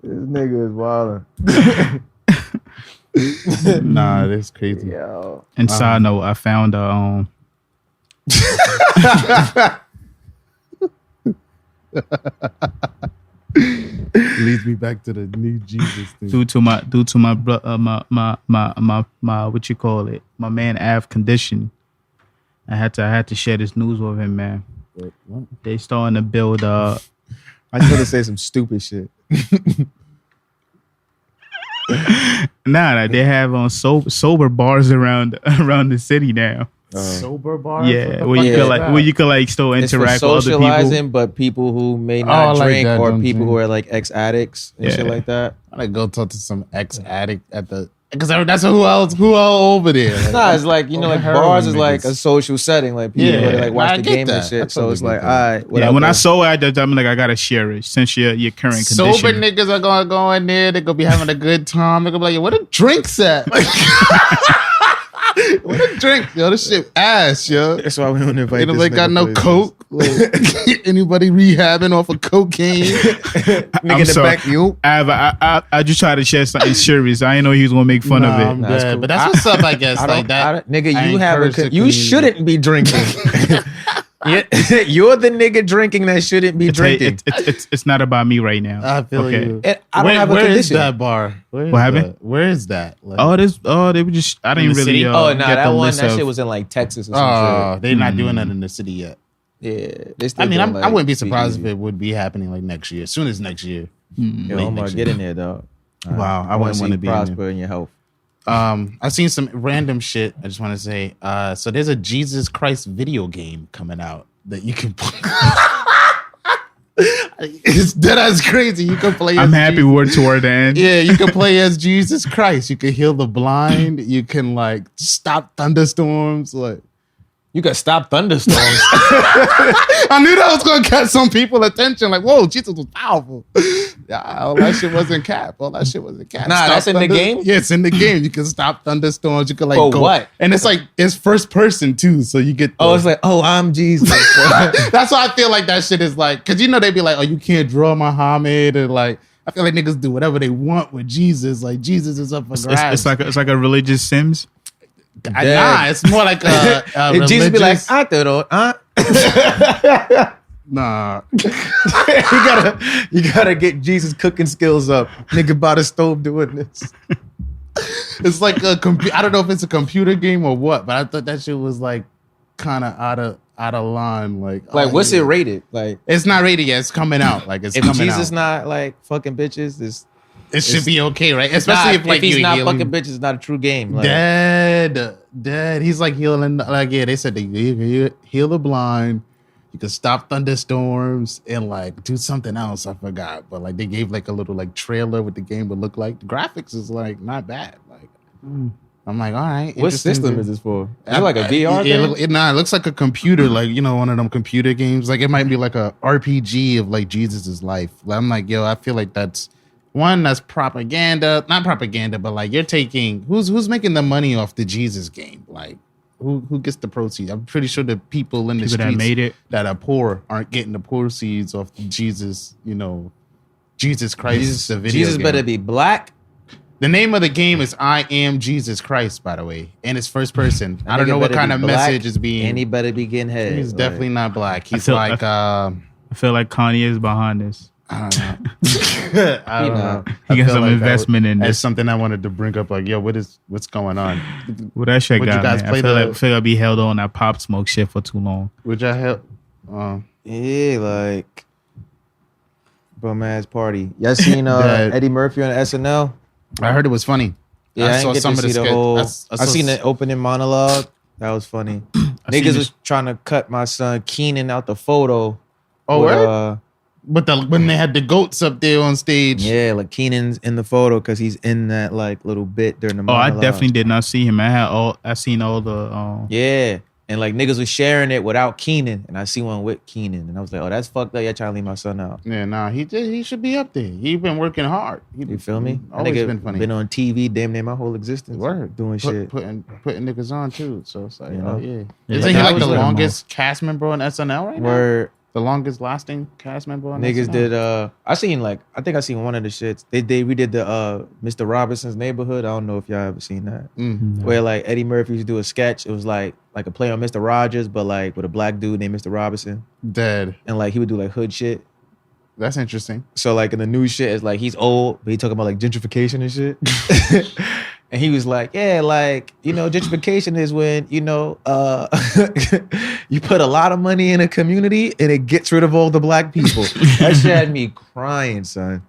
nigga is wildin'. Nah, that's crazy. Yo. And side note, I found leads me back to the new Jesus thing. due to my what you call it, my man Av condition. I had to share this news with him, man. What? They starting to build I just want to say some stupid shit. Nah, they have on sober bars around the city now. Sober bars? Yeah, where you could still interact with other people. But people who may not drink like that, or people who are like ex-addicts and shit Yeah. like that. I like go talk to some ex-addict at the, because that's who else over there. Like, Nah, it's like, you know, like heroin bars is like niggas. a social setting. Like people Yeah. go to like watch I the get game that. and I shit. So totally it's get like, that. all right. Yeah, when I saw it, I'm like, I gotta share it since your current condition. sober niggas are gonna go in there. They're gonna be having a good time. They're gonna be like, "Yo, where the drinks at?" What a drink, yo. This shit ass, yo. That's why we don't invite. Ain't nobody got no places. coke. Like, anybody rehabbing off of cocaine? Nigga I'm in the sorry. back, you. I just tried to share something serious. I didn't know he was gonna make fun of I'm it. that's dead. cool. But that's what's up, I guess. Like that. Nigga, I you have encourage the you community. shouldn't be drinking. You're the nigga drinking that shouldn't be drinking. It's not about me right now. I feel Okay. you. I don't have a Where is condition. that bar? Where What happened? Where is that? Like, They were just. I didn't In the really. city? Oh no, get that the one, list that of- shit was in like Texas or some they're not doing that in the city yet. shit. Yeah, I mean, I wouldn't be surprised if it would be happening like next year, as soon as next year. Yo, late Omar, next get year. in there, dog. Wow, I wouldn't see want to you be in there. prosper in your health. I've seen some random shit. I just want to say, so there's a Jesus Christ video game coming out that you can play. It's dead as crazy. You can play. I'm as happy Jesus. we're toward the end. Yeah, you can play as Jesus Christ. You can heal the blind. You can like stop thunderstorms. Like, You can stop thunderstorms. I knew that was gonna catch some people attention. Like, whoa, Jesus was powerful. Yeah, all that shit wasn't cap. All that shit wasn't cap. Nah, Stop that's in the game? Yeah, it's in the game. You can stop thunderstorms. You can like For go. what? And it's like it's first person too, so you get. Oh, it's like, oh, I'm Jesus. That's why I feel like that shit is like, because you know they be like, oh, you can't draw Muhammad, and like I feel like niggas do whatever they want with Jesus. Like Jesus is up for grabs. It's like a religious Sims. Nah, it's more like a And Jesus be like, religious- I thought, nah. you gotta get Jesus cooking skills up. Nigga by the stove doing this. It's like a I don't know if it's a computer game or what, but I thought that shit was like kind of out of line. Like What's it rated? Like, It's not rated yet. It's coming out. Like it's if coming Jesus out. not like fucking bitches, It should be okay, right? Especially if like he's you not healing- fucking bitches, it's not a true game. Like, Dead. He's like healing. Like they said that you can heal the blind. You can stop thunderstorms and like do something else. I forgot, but like they gave like a little like trailer what the game would look like. The graphics is like not bad. Like I'm like, all right. what interesting. system is this for? Is it like a VR thing? It looks like a computer, like one of them computer games. Like it might be like a RPG of like Jesus's life. Like, I'm like, yo, I feel like that's propaganda. Not propaganda, but like you're taking who's making the money off the Jesus game? Like who gets the proceeds? I'm pretty sure the people in the People that streets made it. that are poor aren't getting the proceeds off Jesus. Jesus Christ. The video Jesus game. better be black. The name of the game is I Am Jesus Christ, by the way, and it's first person. I don't Nigga know what better kind be of black, message is being. And he better be getting head. He's definitely not black. He's feel- like I feel like Kanye is behind this. I don't know. I don't know. He I got feel some like investment in That's this. something I wanted to bring up. Like, yo, what's going on? Well, that shit Would you got guys me. play I feel the- like I be held on that Pop Smoke shit for too long. Would y'all help? Yeah, like bum ass party. Y'all seen That- Eddie Murphy on SNL? I heard it was funny. Yeah, I didn't get to see the skit- whole. I I saw seen the opening monologue. That was funny. seen Niggas this- was trying to cut my son Keenan out the photo. Oh, with, word? But when they had the goats up there on stage, yeah, like Keenan's in the photo because he's in that like little bit during the Oh, I monologue. definitely did not see him. I seen all the. Yeah. And like niggas was sharing it without Keenan, and I see one with Keenan, and I was like, "Oh, that's fucked up. Y'all trying to leave my son out." yeah, nah, he should be up there. He been working hard. You feel me? That Always nigga been funny. Been on TV damn near my whole existence. Word. Doing shit. Putting niggas on too. So it's like, You know? oh yeah. Yeah, Isn't he like, like I the was like- longest cast member on SNL right now? Where The longest lasting cast member on niggas SNL? did I think I seen one of the shits. They redid the Mr. Robinson's Neighborhood. I don't know if y'all ever seen that. Where like Eddie Murphy used to do a sketch. It was like a play on Mr. Rogers, but like with a black dude named Mr. Robinson. Dead. And like he would do like hood shit. That's interesting. So like in the new shit, it's like he's old, but he talking about like gentrification and shit. And he was like, yeah, like, gentrification is when, you put a lot of money in a community and it gets rid of all the black people. That shit had me crying, son.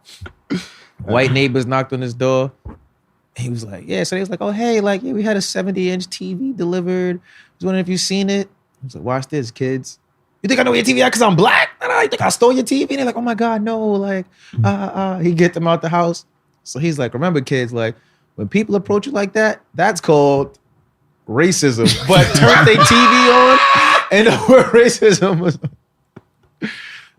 White neighbors knocked on his door. He was like, yeah. So he was like, oh, hey, like, yeah, we had a 70-inch TV delivered. I was wondering if you've seen it. I was like, watch this, kids. You think I know where your TV at because I'm black? You think I stole your TV? And they're like, oh my God, no. Like, he get them out the house. So he's like, remember, kids, like, when people approach you like that, that's called racism. But turn their TV on and the word racism was.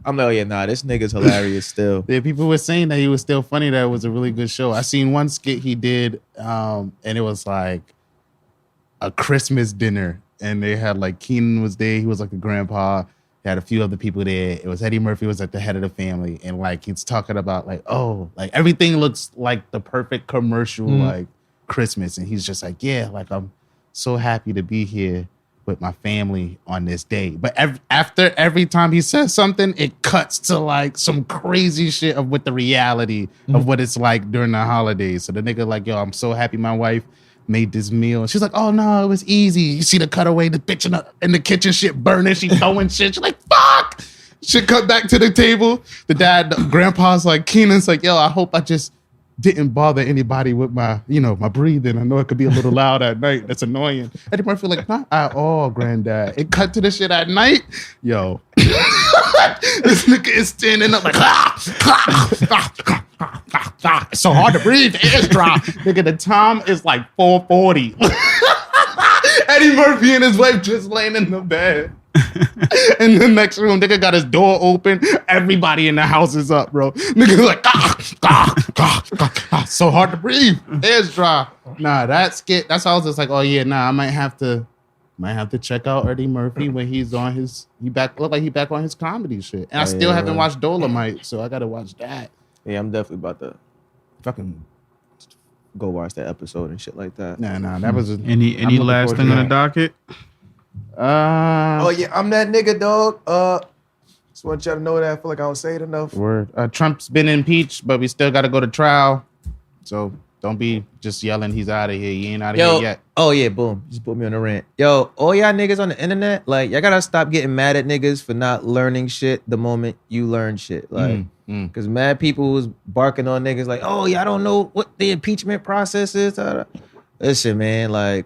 I'm like, oh yeah, nah, this nigga's hilarious still. Yeah, people were saying that he was still funny, that it was a really good show. I seen one skit he did, and it was like, a Christmas dinner, and they had like Keenan was there. He was like a grandpa. They had a few other people there. It was Eddie Murphy was like the head of the family, and like he's talking about like, oh, like everything looks like the perfect commercial like Christmas, and he's just like, yeah, like I'm so happy to be here with my family on this day. But after every time he says something, it cuts to like some crazy shit of with the reality of what it's like during the holidays. So the nigga like, yo, I'm so happy my wife made this meal. And she's like, oh no, it was easy. You see the cutaway, the bitch in the kitchen, shit burning, she throwing shit. She's like, fuck! Shit cut back to the table. The grandpa's like, Keenan's like, yo, I hope I just didn't bother anybody with my, my breathing. I know it could be a little loud at night. That's annoying. Eddie Murphy like, not at all, granddad. It cut to the shit at night. Yo. This nigga is standing up like, it's so hard to breathe. The air's dry. Nigga, the time is like 4:40. Eddie Murphy and his wife just laying in the bed. In the next room, nigga got his door open. Everybody in the house is up, bro. Nigga like, so hard to breathe. Air's dry. Nah, that's how I was just like, oh yeah, nah, I might have to check out Eddie Murphy when he's on look like he back on his comedy shit. And I still haven't watched Dolomite, so I gotta watch that. Yeah, I'm definitely about to fucking go watch that episode and shit like that. Nah, that was any last thing on the docket? Oh yeah, I'm that nigga, dog. Just want y'all to know that. I feel like I don't say it enough. Word. Trump's been impeached, but we still got to go to trial. So don't be just yelling he's out of here. He ain't out of here yet. Oh yeah, boom. Just put me on the rant. Yo, all y'all niggas on the internet, like y'all gotta stop getting mad at niggas for not learning shit the moment you learn shit. Like, cause mad people was barking on niggas like, oh, y'all don't know what the impeachment process is. Listen, man, like,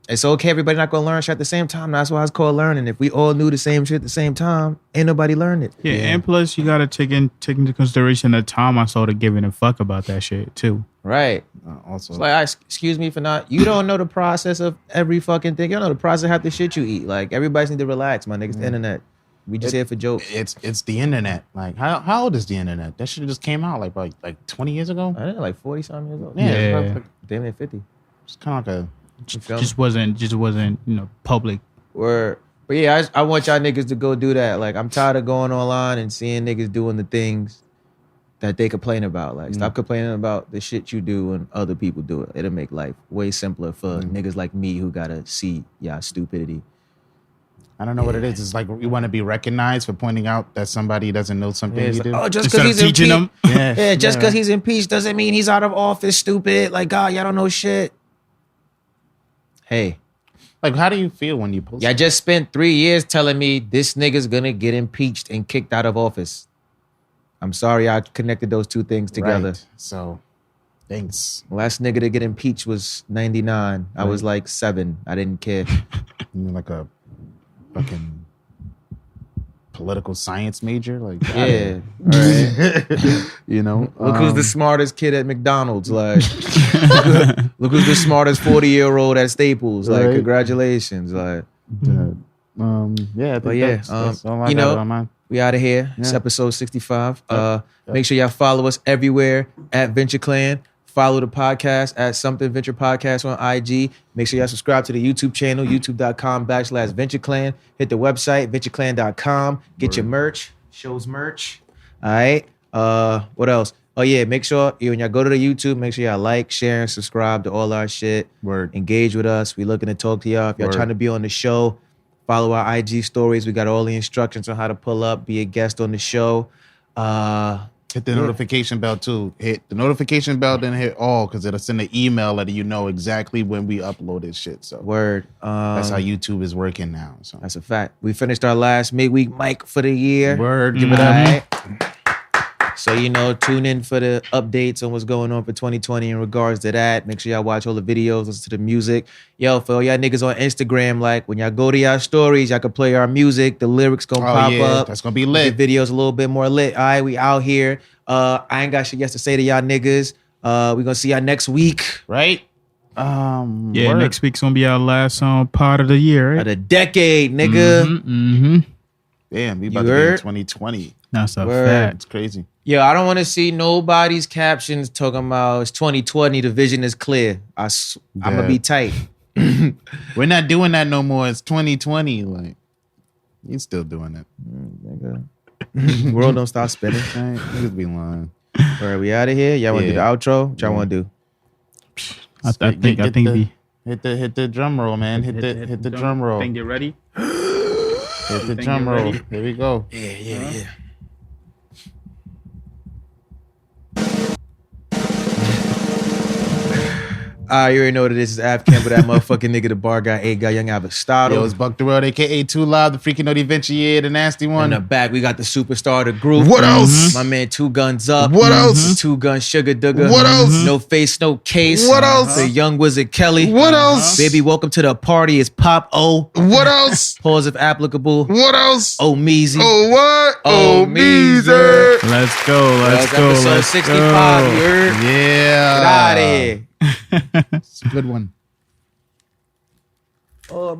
it's okay, everybody not gonna learn shit at the same time. That's why it's called learning. If we all knew the same shit at the same time, ain't nobody learned it. Yeah, and plus you gotta take into consideration the time I started giving a fuck about that shit too. Right. Also, it's like, excuse me for not. You don't know the process of every fucking thing. You don't know the process of half the shit you eat. Like, everybody's need to relax, my niggas. The internet. We just here for jokes. It's the internet. Like, how old is the internet? That shit just came out like 20 years ago. I don't know, like 40 something years old. Yeah. Like, damn near 50. It's kind of like a. Just wasn't public. But yeah, I want y'all niggas to go do that. Like, I'm tired of going online and seeing niggas doing the things that they complain about. Like, stop complaining about the shit you do when other people do it. It'll make life way simpler for niggas like me who gotta see y'all stupidity. I don't know what it is. It's like we want to be recognized for pointing out that somebody doesn't know something you do. Oh, just because he's teaching impeached. them. Yeah, just because he's impeached doesn't mean he's out of office, stupid. Like, God, y'all don't know shit. Hey. Like, how do you feel when you post Y'all just spent 3 years telling me this nigga's gonna get impeached and kicked out of office. I'm sorry I connected those two things together. Right. So, thanks. Last nigga to get impeached was 99. I was like 7. I didn't care. You're like a fucking political science major? Like, yeah. All right. You know? Look who's the smartest kid at McDonald's. Like, look who's the smartest 40-year-old at Staples. Like, congratulations. Like, yeah, I think that's all I got on mine. We out of here. It's episode 65. Make sure y'all follow us everywhere at Venture Clan. Follow the podcast at Something Venture Podcast on IG. Make sure y'all subscribe to the YouTube channel, youtube.com/VentureClan. Hit the website, ventureclan.com. Get your merch. Shows merch. All right. What else? Oh, yeah. Make sure when y'all go to the YouTube, make sure y'all like, share, and subscribe to all our shit. Word. Engage with us. We looking to talk to y'all. If y'all trying to be on the show, follow our IG stories. We got all the instructions on how to pull up, be a guest on the show. Hit the notification bell too. Hit the notification bell, then hit all, because it'll send an email letting you know exactly when we upload this shit. So word. That's how YouTube is working now. So that's a fact. We finished our last midweek mic for the year. Word. Give it up. So, tune in for the updates on what's going on for 2020 in regards to that. Make sure y'all watch all the videos, listen to the music. Yo, for all y'all niggas on Instagram, like, when y'all go to y'all stories, y'all can play our music. The lyrics gonna pop up. That's gonna be lit. The video's a little bit more lit. All right, we out here. I ain't got shit else to say to y'all niggas. We gonna see y'all next week. Right? Next week's gonna be our last part of the year, right? Of the decade, nigga. Damn, we about to be in 2020. That's a fact. It's crazy. Yo, I don't want to see nobody's captions talking about it's 2020. The vision is clear. I'm gonna be tight. We're not doing that no more. It's 2020. Like, you still doing it. Nigga. World don't stop spinning. Right? Niggas be lying. All right, we out of here. Y'all want to do the outro? What y'all want to do? I think we hit the drum roll, man. Hit the drum roll. Think you ready? Hit the drum roll. Here we go. Yeah. You already know what it is. It's Av Campbell, that motherfucking nigga, the bar guy, A guy, young Avastado. Yo, it's Buck the World, aka 2 Live, the freaking Naughty Venture, the nasty one. In the back, we got the superstar of the group. What else? My man, 2 Guns Up. What else? 2 Gun Sugar Dugger. What else? No Face, No Case. What else? The Young Wizard Kelly. What else? Baby, welcome to the party. It's Pop O. What else? Pause if applicable. What else? Omeezy. Oh, what? Omeezy. Let's go. Let's go. Episode Let's 65. go. You heard? Yeah. Get out of here. It's a good one. Oh,